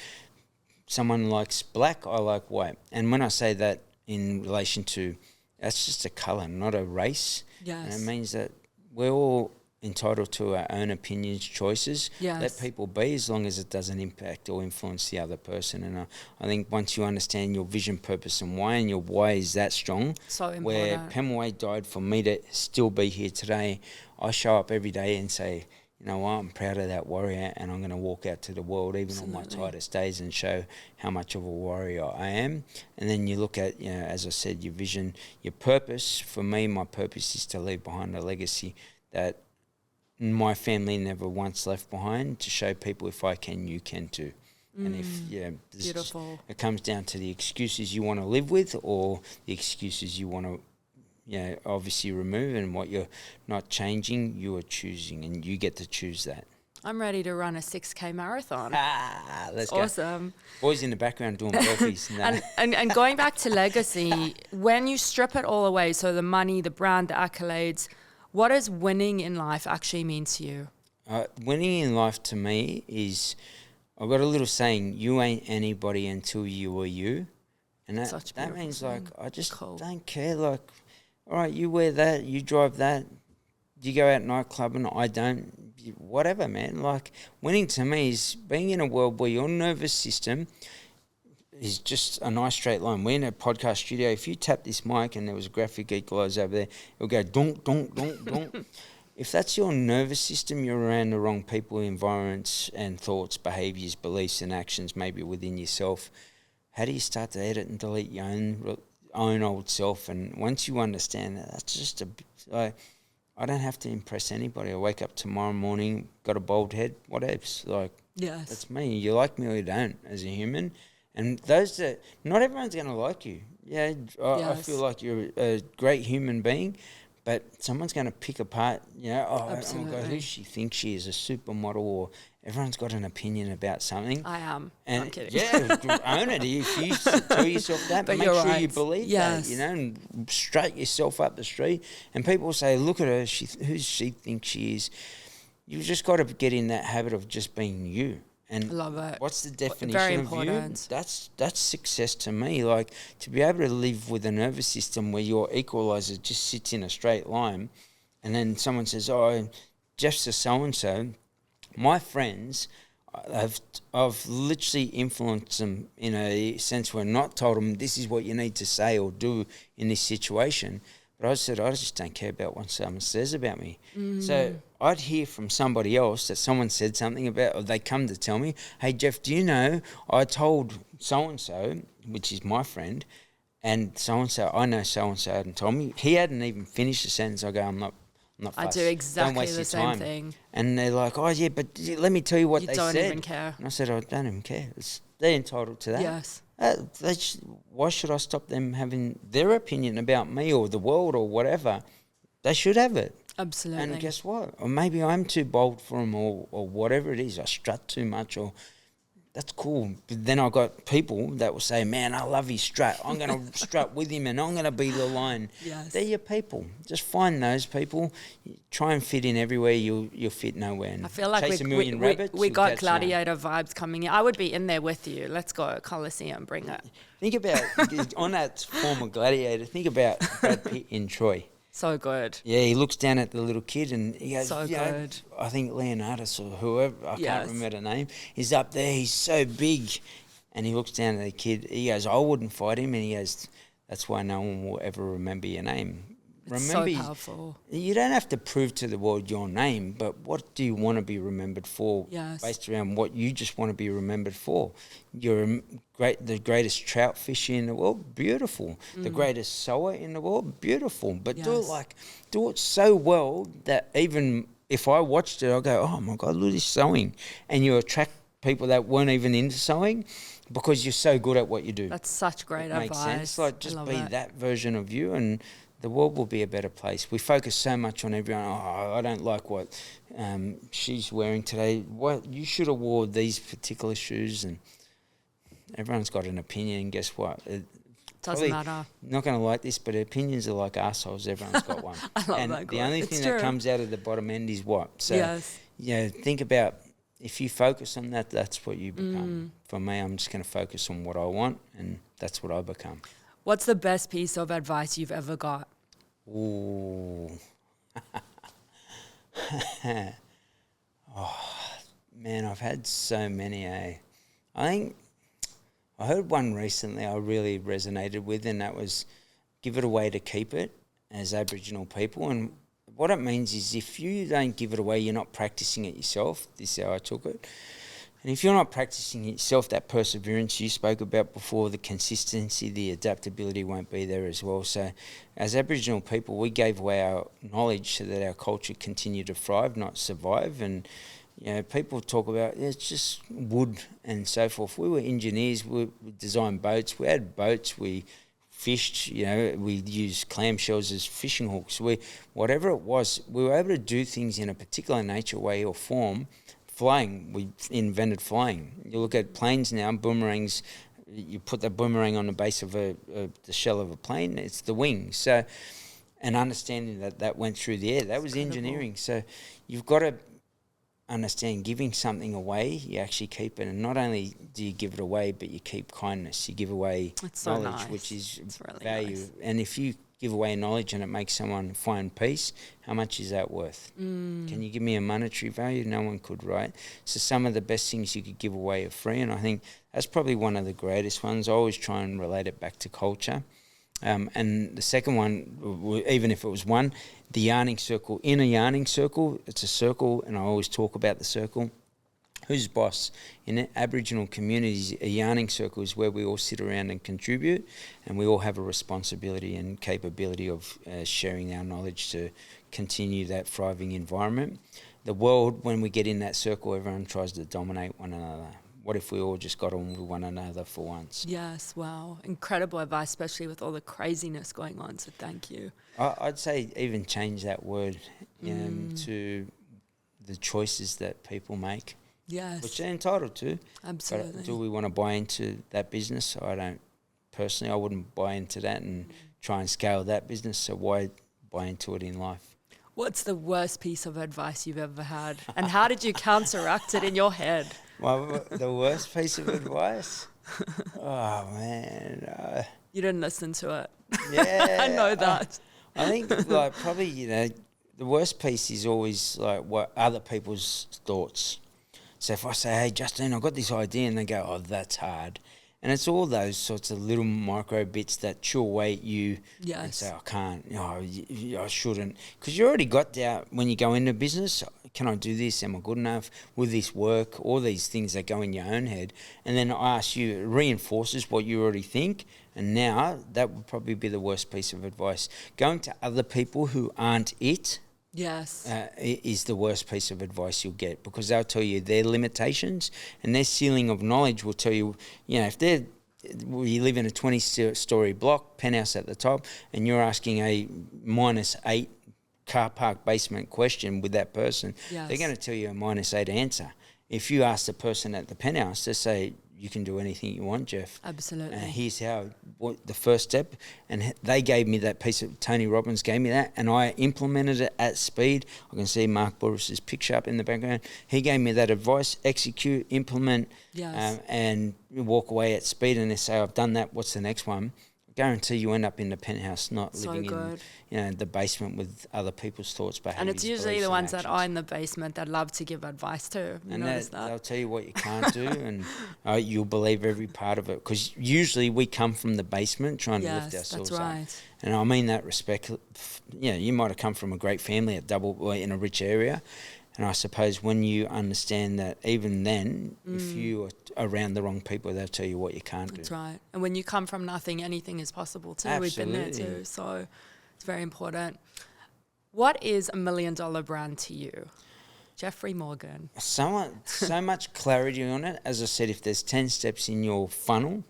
Someone likes black, I like white. And when I say that in relation to, that's just a colour, not a race. Yes. And it means that we're all entitled to our own opinions, choices. Yes. Let people be, as long as it doesn't impact or influence the other person. And I think once you understand your vision, purpose and why, and your why is that strong, So important. where Pemulwuy died for me to still be here today, I show up every day and say, you know what, I'm proud of that warrior, and I'm going to walk out to the world even on my tightest days and show how much of a warrior I am. And then you look at, you know, as I said, your vision, your purpose. For me, my purpose is to leave behind a legacy that my family never once left behind, to show people if I can, you can too. And if Beautiful. it comes down to the excuses you want to live with or the excuses you want to, you know, obviously remove, and what you're not changing, you are choosing, and you get to choose that. I'm ready to run a 6K marathon. Let's go. Awesome. Boys in the background doing burpees. No. And going back to legacy, when you strip it all away, so the money, the brand, the accolades, what does winning in life actually mean to you? Winning in life to me is, I've got a little saying, you ain't anybody until you are you. And that means, like, I just don't care. Like, all right, you wear that, you drive that, you go out nightclubbing, I don't, whatever, man. Like, winning to me is being in a world where your nervous system is just a nice straight line. We're in a podcast studio. If you tap this mic and there was a graphic geek guys over there, it'll go donk, donk, donk, donk. If that's your nervous system, you're around the wrong people, environments and thoughts, behaviours, beliefs and actions maybe within yourself. How do you start to edit and delete your own old self? And once you understand that, that's just I don't have to impress anybody. I wake up tomorrow morning, got a bald head, whatevs. Like, Yes. that's me. You like me or you don't as a human. And those that, not everyone's going to like you. Yeah, I feel like you're a great human being, but someone's going to pick apart, you know, oh my God, who she thinks she is, a supermodel, or everyone's got an opinion about something. I am. And I'm kidding. Yeah, own it. If you tell yourself that, But make you're sure right. you believe Yes. that, you know, and straight yourself up the street. And people say, look at her, who does she think she is? You've just got to get in that habit of just being you. And Love it. what's the definition Very of important. you? That's success to me. Like, to be able to live with a nervous system where your equalizer just sits in a straight line, and then someone says, oh, Jeff's a so-and-so. My friends, I've literally influenced them in a sense where not told them this is what you need to say or do in this situation. But I said, I just don't care about what someone says about me. So I'd hear from somebody else that someone said something about, or they come to tell me, hey, Jeff, do you know, I told so-and-so, which is my friend, and so-and-so, I know so-and-so hadn't told me. He hadn't even finished the sentence. I go, I'm not fussed. I do exactly the same thing. And they're like, oh, yeah, but let me tell you what they said. You don't even care. And I said, I don't even care. They're entitled to that. Yes. Why should I stop them having their opinion about me or the world or whatever? They should have it. Absolutely. And guess what? Or maybe I'm too bold for them, or whatever it is. I strut too much, or that's cool. But then I got people that will say, man, I love his strut. I'm going to strut with him and I'm going to be the lion. Yes. They're your people. Just find those people. Try and fit in everywhere. You'll fit nowhere. And I feel like chase a million rabbits, we you'll got catch none. gladiator vibes coming in. I would be in there with you. Let's go Coliseum, bring it. Think about, on that former gladiator, think about Brad Pitt in Troy. So good. Yeah, he looks down at the little kid and he goes, So you know, good. I think Leonidas or whoever, I Yes. can't remember the name, he's up there, he's so big. And he looks down at the kid, he goes, I wouldn't fight him. And he goes, that's why no one will ever remember your name. It's Remember, so powerful. you don't have to prove to the world your name, but what do you want to be remembered for? Yes. Based around what you just want to be remembered for. You're the greatest trout fisher in the world, beautiful. The greatest sower in the world, beautiful. But Yes. do it so well that even if I watched it, I'll go, oh my God, look at this sewing. And you attract people that weren't even into sewing because you're so good at what you do. That's such great It makes advice. sense. Like, I just love be it. that version of you and the world will be a better place. We focus so much on everyone. Oh, I don't like what she's wearing today. What you should have wore these particular shoes, and everyone's got an opinion. And guess what? Doesn't matter. Not going to like this, but opinions are like assholes. Everyone's got one. I love and that the quote. only It's thing true. that comes out of the bottom end is what. So Yes. think about, if you focus on that, that's what you become. For me, I'm just going to focus on what I want, and that's what I become. What's the best piece of advice you've ever got? Ooh. Oh, man, I've had so many, I think I heard one recently I really resonated with, and that was give it away to keep it as Aboriginal people. And what it means is if you don't give it away, you're not practicing it yourself. This is how I took it. And if you're not practicing it yourself, that perseverance you spoke about before, the consistency, the adaptability won't be there as well. So as Aboriginal people, we gave away our knowledge so that our culture continued to thrive, not survive. And, you know, people talk about it's just wood and so forth. We were engineers, we designed boats, we had boats, we fished, you know, we used clamshells as fishing hooks. Whatever it was, we were able to do things in a particular nature, way or form. Flying, we invented flying. You look at planes now, boomerangs, you put the boomerang on the base of the shell of a plane, it's the wings. So, and understanding that went through the air, that was engineering. So you've got to understand giving something away, you actually keep it. And not only do you give it away, but you keep kindness. You give away knowledge, which is really value. Nice. And if you give away knowledge and it makes someone find peace, how much is that worth? Can you give me a monetary value? No one could, right? So some of the best things you could give away are free, and I think that's probably one of the greatest ones. I always try and relate it back to culture. And the second one, even if it was one, the yarning circle. In a yarning circle, it's a circle, and I always talk about the circle. Who's boss? In Aboriginal communities, a yarning circle is where we all sit around and contribute, and we all have a responsibility and capability of sharing our knowledge to continue that thriving environment. The world, when we get in that circle, everyone tries to dominate one another. What if we all just got on with one another for once? Yes, wow. Incredible advice, especially with all the craziness going on, so thank you. I'd say even change that word to the choices that people make. Yes. Which they're entitled to. Absolutely. But do we want to buy into that business? I don't. Personally, I wouldn't buy into that and try and scale that business, so why buy into it in life? What's the worst piece of advice you've ever had? And how did you counteract it in your head? The worst piece of advice? Oh, man. You didn't listen to it. Yeah. I know that. I think, probably, the worst piece is always, what other people's thoughts. So if I say, hey, Justine, I've got this idea, and they go, oh, that's hard. And it's all those sorts of little micro bits that chew away at you and say, I can't, I shouldn't. Because you already got doubt when you go into business. Can I do this? Am I good enough? Will this work? All these things that go in your own head. And then I ask you, it reinforces what you already think. And now that would probably be the worst piece of advice. Going to other people who aren't it. Yes. Is the worst piece of advice you'll get, because they'll tell you their limitations, and their ceiling of knowledge will tell you, if you live in a 20-story block, penthouse at the top, and you're asking a -8 car park basement question with that person, they're going to tell you a -8 answer. If you ask the person at the penthouse, they say, you can do anything you want, Jeff. Absolutely. Here's the first step. And they gave me that piece of, Tony Robbins gave me that, and I implemented it at speed. I can see Mark Burris's picture up in the background. He gave me that advice: execute, implement, and walk away at speed. And they say, I've done that, what's the next one? I guarantee you end up in the penthouse, not living in the basement with other people's thoughts, behaviours. And it's usually the ones that are in the basement that love to give advice too. You notice that? They'll tell you what you can't do, and you'll believe every part of it. Because usually we come from the basement trying to lift ourselves up. And I mean that respect. You might have come from a great family in a rich area. And I suppose when you understand that, even then, if you are around the wrong people, they'll tell you what you can't do. That's right. And when you come from nothing, anything is possible too. Absolutely. We've been there too. So it's very important. What is $1 million brand to you? Jeffrey Morgan. So much clarity on it. As I said, if there's 10 steps in your funnel,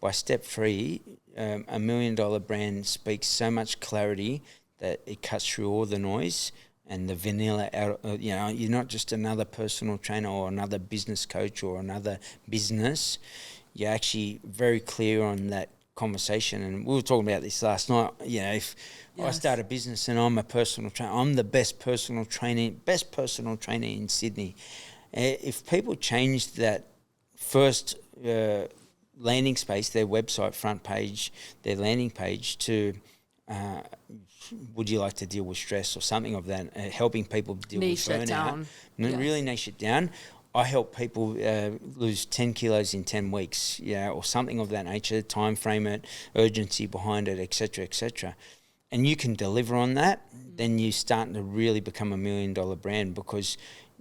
by step 3, $1 million brand speaks so much clarity that it cuts through all the noise and the vanilla out. You're not just another personal trainer or another business coach or another business. You're actually very clear on that conversation. And we were talking about this last night. If I start a business and I'm a personal trainer, I'm the best personal trainer in Sydney. If people change that first landing space, their website front page, their landing page, to would you like to deal with stress or something of that, helping people deal with burnout. Really niche it down. I help people lose 10 kilos in 10 weeks, or something of that nature, time frame it, urgency behind it, etc., etc. and you can deliver on that, then you're starting to really become $1 million brand, because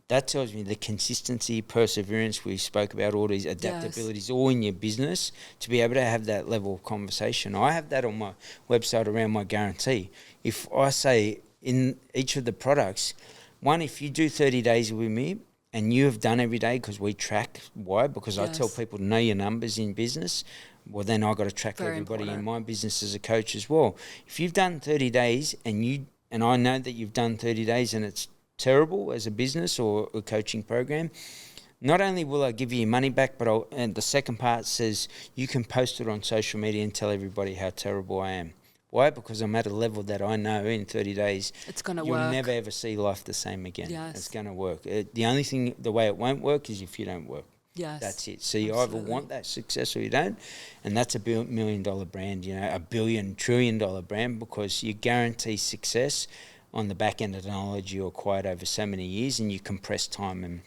that tells me the consistency, perseverance, we spoke about, all these adaptabilities, all in your business, to be able to have that level of conversation. I have that on my website around my guarantee. If I say in each of the products, one, if you do 30 days with me and you have done every day, because we track, why? Because I tell people to know your numbers in business. Well, then I've got to track Very everybody important. in my business as a coach as well. If you've done 30 days and I know that you've done 30 days and it's terrible as a business or a coaching program, not only will I give you your money back, but and the second part says you can post it on social media and tell everybody how terrible I am. Why? Because I'm at a level that I know in 30 days It's going to you'll work. never ever see life the same again. Yes. It's going to work. The way it won't work is if you don't work. Yes. That's it. So you Absolutely. either want that success or you don't. And that's a $1 million brand, a $1 trillion brand, because you guarantee success on the back end of the knowledge you acquired over so many years, and you compress time, and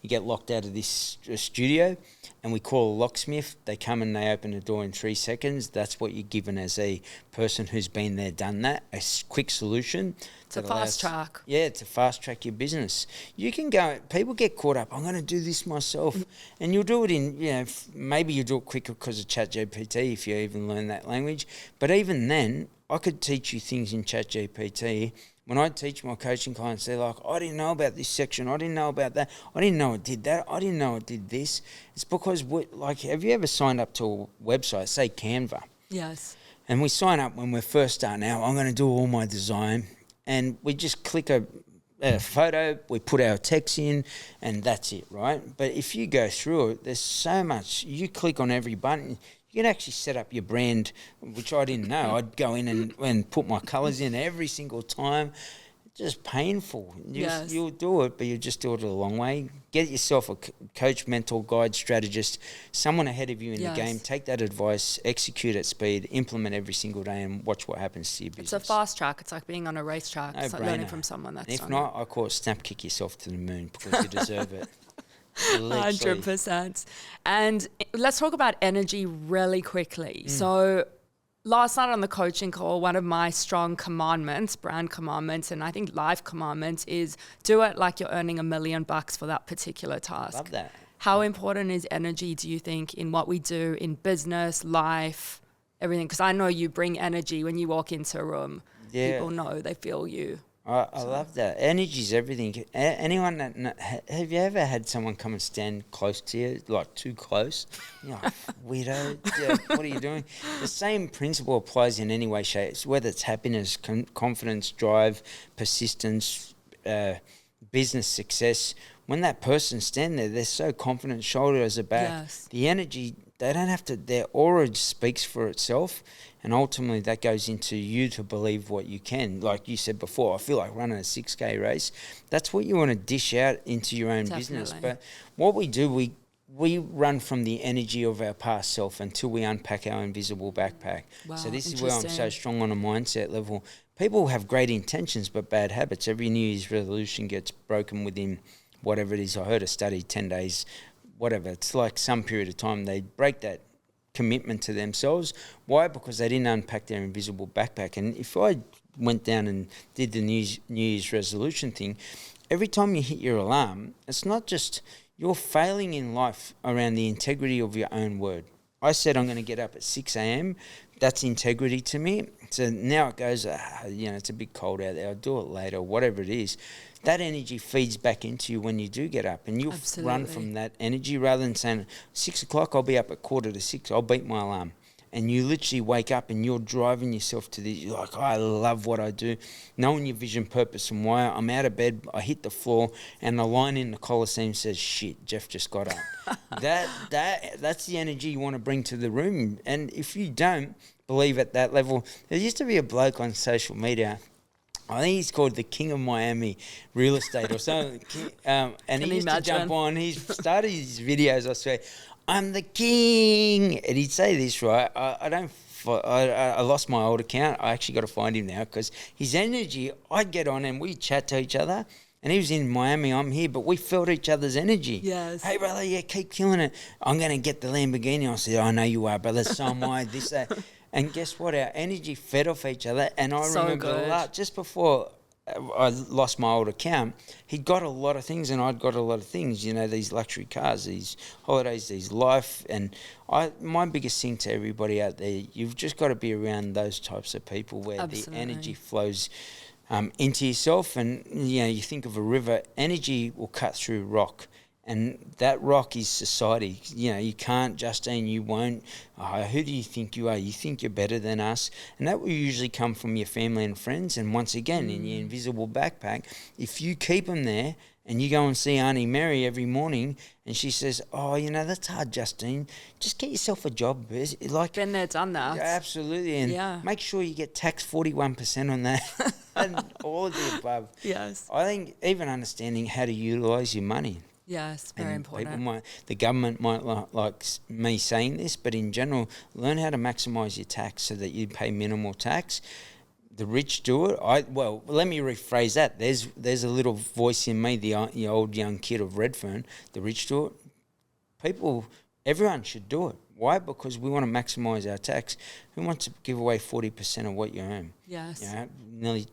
you get locked out of this studio, and we call a locksmith. They come and they open the door in 3 seconds. That's what you're given as a person who's been there, done that, a quick solution. It's a fast track. Yeah, to fast track your business. You can go, people get caught up, I'm going to do this myself. And you'll do it in, maybe you'll do it quicker because of ChatGPT, if you even learn that language. But even then, I could teach you things in ChatGPT. When I teach my coaching clients, they're like, I didn't know about this section. I didn't know about that. I didn't know it did that. I didn't know it did this. It's because, have you ever signed up to a website, say Canva? Yes. And we sign up when we're first starting out. I'm going to do all my design. And we just click a photo, we put our text in, and that's it, right? But if you go through it, there's so much. You click on every button. You can actually set up your brand, which I didn't know. I'd go in and put my colours in every single time. Just painful. You'll do it, but you just do it a long way. Get yourself a coach, mentor, guide, strategist, someone ahead of you in the game. Take that advice, execute at speed, implement every single day, and watch what happens to your business. It's a fast track. It's like being on a racetrack. It's like learning from someone that's if done not, I call it snap kick yourself to the moon, because you deserve it. 100%. And let's talk about energy really quickly. So last night on the coaching call, one of my strong commandments, brand commandments, and I think life commandments, is do it like you're earning $1 million for that particular task. Love that. How important is energy, do you think, in what we do in business, life, everything? Because I know you bring energy when you walk into a room. Yeah. People know, they feel you. I love that. Energy's everything. Anyone have you ever had someone come and stand close to you, like too close? You're like, weirdo, what are you doing? The same principle applies in any way, shape, whether it's happiness, confidence, drive, persistence, business success. When that person stand there, they're so confident, shoulders are back. Yes. The energy, they don't have to, their aura speaks for itself. And ultimately that goes into you to believe what you can. Like you said before, I feel like running a 6K race. That's what you want to dish out into your own business. But what we do, we run from the energy of our past self until we unpack our invisible backpack. Wow, so this is where I'm so strong on a mindset level. People have great intentions but bad habits. Every New Year's resolution gets broken within whatever it is. I heard a study, 10 days, whatever. It's like some period of time they break that commitment to themselves. Why? Because they didn't unpack their invisible backpack. And if I went down and did the New Year's resolution thing, every time you hit your alarm, it's not just you're failing in life around the integrity of your own word. I said I'm going to get up at 6 a.m. That's integrity to me. So now it goes, it's a bit cold out there. I'll do it later, whatever it is. That energy feeds back into you when you do get up, and you'll run from that energy rather than saying 6 o'clock, I'll be up at 5:45, I'll beat my alarm. And you literally wake up and you're driving yourself to you're like, I love what I do. Knowing your vision, purpose and why. I'm out of bed, I hit the floor, and the line in the Coliseum says, shit, Jeff just got up. That's the energy you want to bring to the room. And if you don't believe at that level, there used to be a bloke on social media, I think he's called the King of Miami Real Estate or something. And he used to jump on. He started his videos, I swear, I'm the king. And he'd say this, right? I lost my old account. I actually got to find him now because his energy, I'd get on and we'd chat to each other. And he was in Miami, I'm here, but we felt each other's energy. Yes. Hey, brother, keep killing it. I'm going to get the Lamborghini. I said, I know you are, brother. So am I. This, that. And guess what? Our energy fed off each other. And I So remember good. just before I lost my old account, he'd got a lot of things and I'd got a lot of things, you know, these luxury cars, these holidays, these life. And my biggest thing to everybody out there, you've just got to be around those types of people where Absolutely. the energy flows into yourself. And, you know, you think of a river, energy will cut through rock. And that rock is society. You know, you can't, Justine, you won't. Who do you think you are? You think you're better than us. And that will usually come from your family and friends. And once again, in your invisible backpack, if you keep them there and you go and see Auntie Mary every morning and she says, oh, you know, that's hard, Justine. Just get yourself a job. Like, Been there, done that. yeah, absolutely. And make sure you get taxed 41% on that and all of the above. Yes. I think even understanding how to utilise your money. Yes, very important. The government might like me saying this, but in general, learn how to maximise your tax so that you pay minimal tax. The rich do it. Let me rephrase that. There's a little voice in me, the old young kid of Redfern. The rich do it. Everyone should do it. Why? Because we want to maximise our tax. Who wants to give away 40% of what you earn? Yes. You know, nearly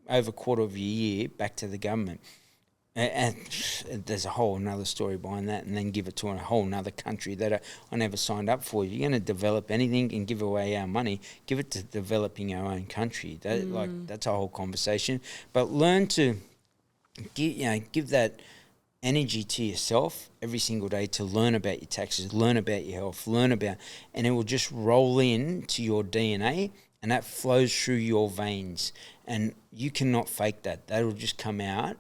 over a quarter of your year back to the government. And there's a whole another story behind that, and then give it to a whole another country that I never signed up for. You're going to develop anything and give away our money, give it to developing our own country. That's a whole conversation. But learn to give that energy to yourself every single day to learn about your taxes, learn about your health, and it will just roll in to your DNA, and that flows through your veins, and you cannot fake that. That will just come out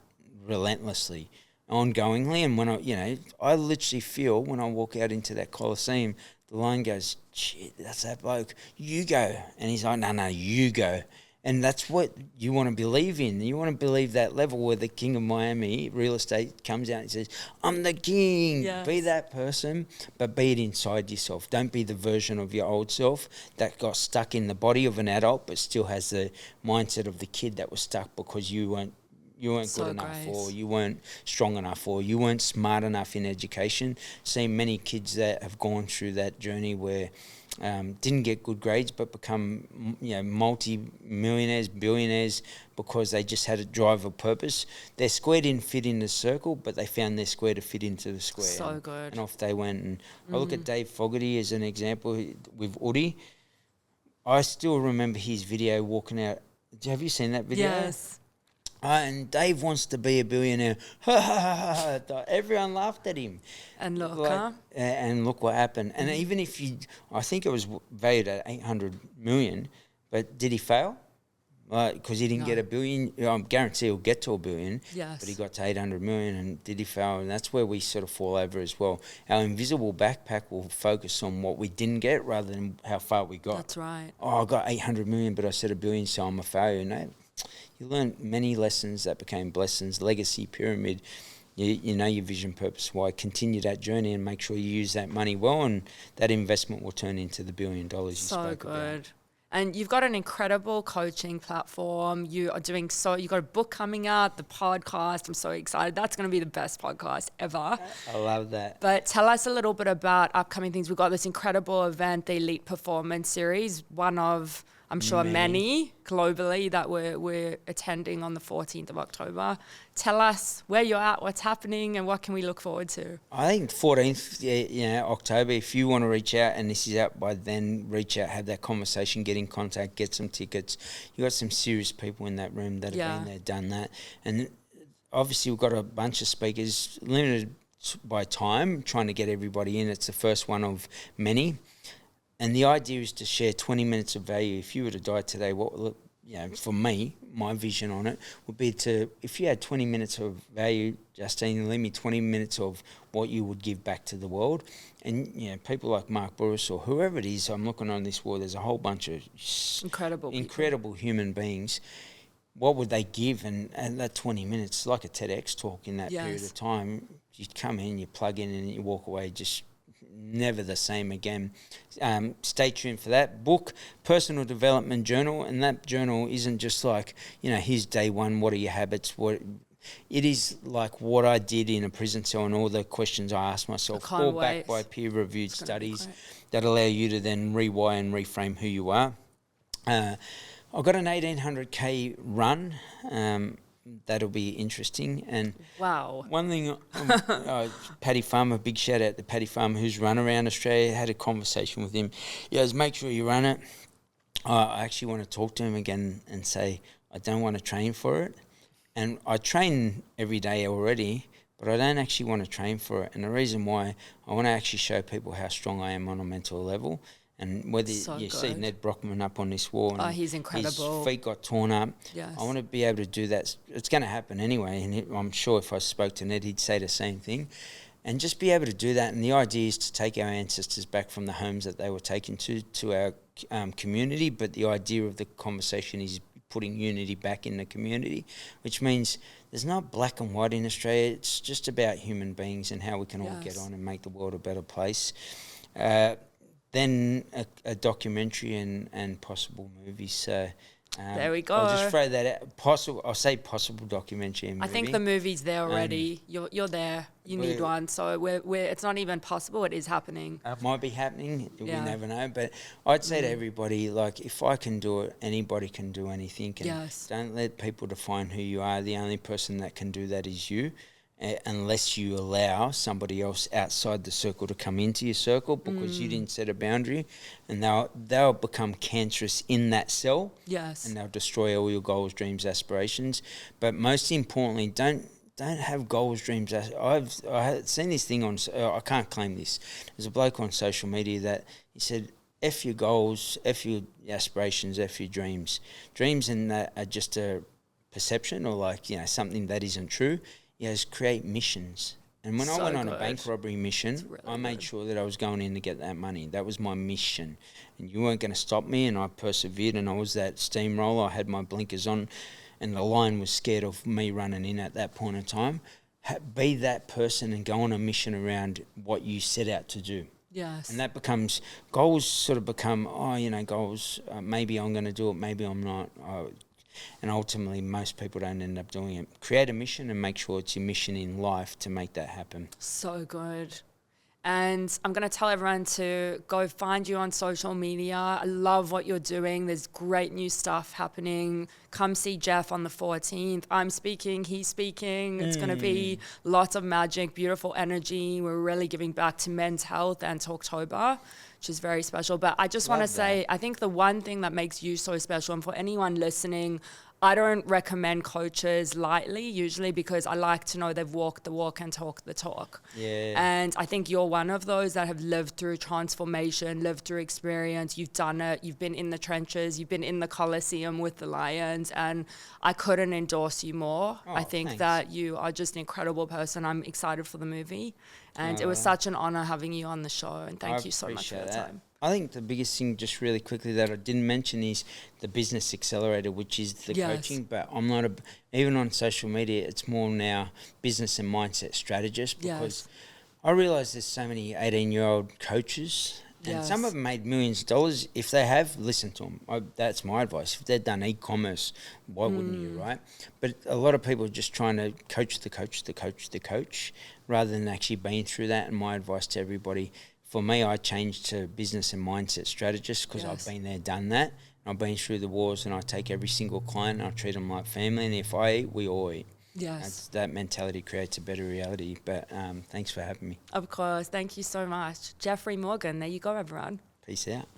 relentlessly, ongoingly. And when I literally feel when I walk out into that Colosseum, the line goes, shit, that's that bloke, you go. And he's like, no, you go. And that's what you want to believe in. You want to believe that level where the king of Miami real estate comes out and says, I'm the king. Yes. Be that person, but be it inside yourself. Don't be the version of your old self that got stuck in the body of an adult but still has the mindset of the kid that was stuck because you weren't So good enough, great. or you weren't strong enough, or you weren't smart enough in education. Seen many kids that have gone through that journey where didn't get good grades but become multi-millionaires, billionaires because they just had a drive or purpose. Their square didn't fit in the circle, but they found their square to fit into the square. So good. And off they went. And I look at Dave Fogarty as an example with Woody. I still remember his video walking out. Have you seen that video? Yes. And Dave wants to be a billionaire. Everyone laughed at him. And look, And look what happened. And even if I think it was valued at 800 million, but did he fail? Because he didn't get a billion. I guarantee he'll get to a billion. Yes. But he got to 800 million, and did he fail? And that's where we sort of fall over as well. Our invisible backpack will focus on what we didn't get rather than how far we got. That's right. Oh, I got 800 million, but I said a billion, so I'm a failure. No. You learn many lessons that became blessings, legacy, pyramid. You know your vision, purpose, why. Continue that journey and make sure you use that money well, and that investment will turn into the $1 billion you spoke about. So good. And you've got an incredible coaching platform. You are doing you've got a book coming out, the podcast. I'm so excited. That's going to be the best podcast ever. I love that. But tell us a little bit about upcoming things. We've got this incredible event, the Elite Performance Series, one of, I'm sure, many globally that we're attending on the 14th of October. Tell us where you're at, what's happening, and what can we look forward to? I think 14th, October, if you want to reach out and this is out by then, reach out, have that conversation, get in contact, get some tickets. You got some serious people in that room that have been there, done that. And obviously we've got a bunch of speakers, limited by time, trying to get everybody in. It's the first one of many. And the idea is to share 20 minutes of value. If you were to die today, for me, my vision on it would be if you had 20 minutes of value, Justine, leave me 20 minutes of what you would give back to the world. And, people like Mark Burris or whoever it is, I'm looking on this world, there's a whole bunch of incredible human beings. What would they give? And that 20 minutes, like a TEDx talk in that period of time, you come in, you plug in and you walk away just never the same again. Stay tuned for that book, Personal Development Journal, and that journal isn't just like, here's day one, what are your habits, It is like what I did in a prison cell and all the questions I asked myself, all backed by peer-reviewed studies that allow you to then rewire and reframe who you are. I've got an 1800K run. That'll be interesting. And wow. One thing, Paddy Farmer, big shout out to Paddy Farmer, who's run around Australia, had a conversation with him. He goes, make sure you run it. I actually want to talk to him again and say, I don't want to train for it. And I train every day already, but I don't actually want to train for it. And the reason why, I want to actually show people how strong I am on a mental level. And whether you see Ned Brockman up on this wall, and he's incredible. His feet got torn up. Yes. I want to be able to do that. It's going to happen anyway, and I'm sure if I spoke to Ned, he'd say the same thing. And just be able to do that. And the idea is to take our ancestors back from the homes that they were taken to our community. But the idea of the conversation is putting unity back in the community, which means there's not black and white in Australia. It's just about human beings and how we can all get on and make the world a better place. Then a documentary and possible movies. So there we go. I'll just throw that out. I'll say possible documentary and movie. I think the movie's there already. You're there. You need one. So we're it's not even possible. It is happening. It might be happening. We never know. But I'd say to everybody, like, if I can do it, anybody can do anything. And don't let people define who you are. The only person that can do that is you. Unless you allow somebody else outside the circle to come into your circle because you didn't set a boundary, and they'll become cancerous in that cell. Yes. And they'll destroy all your goals, dreams, aspirations. But most importantly, don't have goals, dreams. I've seen this thing on. I can't claim this. There's a bloke on social media that he said, "F your goals, F your aspirations, F your dreams. Dreams and that are just a perception or something that isn't true." Create missions. And when I went on a bank robbery mission, I made sure that I was going in to get that money. That was my mission. And you weren't going to stop me, and I persevered, and I was that steamroller. I had my blinkers on, and the line was scared of me running in at that point in time. Be that person and go on a mission around what you set out to do. Yes. And that becomes, goals sort of become, goals, maybe I'm going to do it, maybe I'm not. And ultimately, most people don't end up doing it. Create a mission and make sure it's your mission in life to make that happen. So good. And I'm going to tell everyone to go find you on social media. I love what you're doing. There's great new stuff happening. Come see Jeff on the 14th. I'm speaking, he's speaking. It's going to be lots of magic, beautiful energy. We're really giving back to men's health and Talktober, which is very special. But I just want to say, I think the one thing that makes you so special, and for anyone listening, I don't recommend coaches lightly, usually, because I like to know they've walked the walk and talked the talk. Yeah. And I think you're one of those that have lived through transformation, lived through experience. You've done it. You've been in the trenches. You've been in the Colosseum with the Lions. And I couldn't endorse you more. I think that you are just an incredible person. I'm excited for the movie. And it was such an honor having you on the show. And thank you so much for your time. I think the biggest thing, just really quickly, that I didn't mention is the business accelerator, which is the coaching. But I'm not even on social media, it's more now business and mindset strategist, because I realise there's so many 18-year-old coaches, and some of them made millions of dollars. If they have, listen to them. That's my advice. If they've done e-commerce, why wouldn't you, right? But a lot of people are just trying to coach the coach, rather than actually being through that. And my advice to everybody, for me, I changed to business and mindset strategist because I've been there, done that. I've been through the wars, and I take every single client and I treat them like family. And if I eat, we all eat. Yes. That mentality creates a better reality. But thanks for having me. Of course. Thank you so much. Jeffrey Morgan. There you go, everyone. Peace out.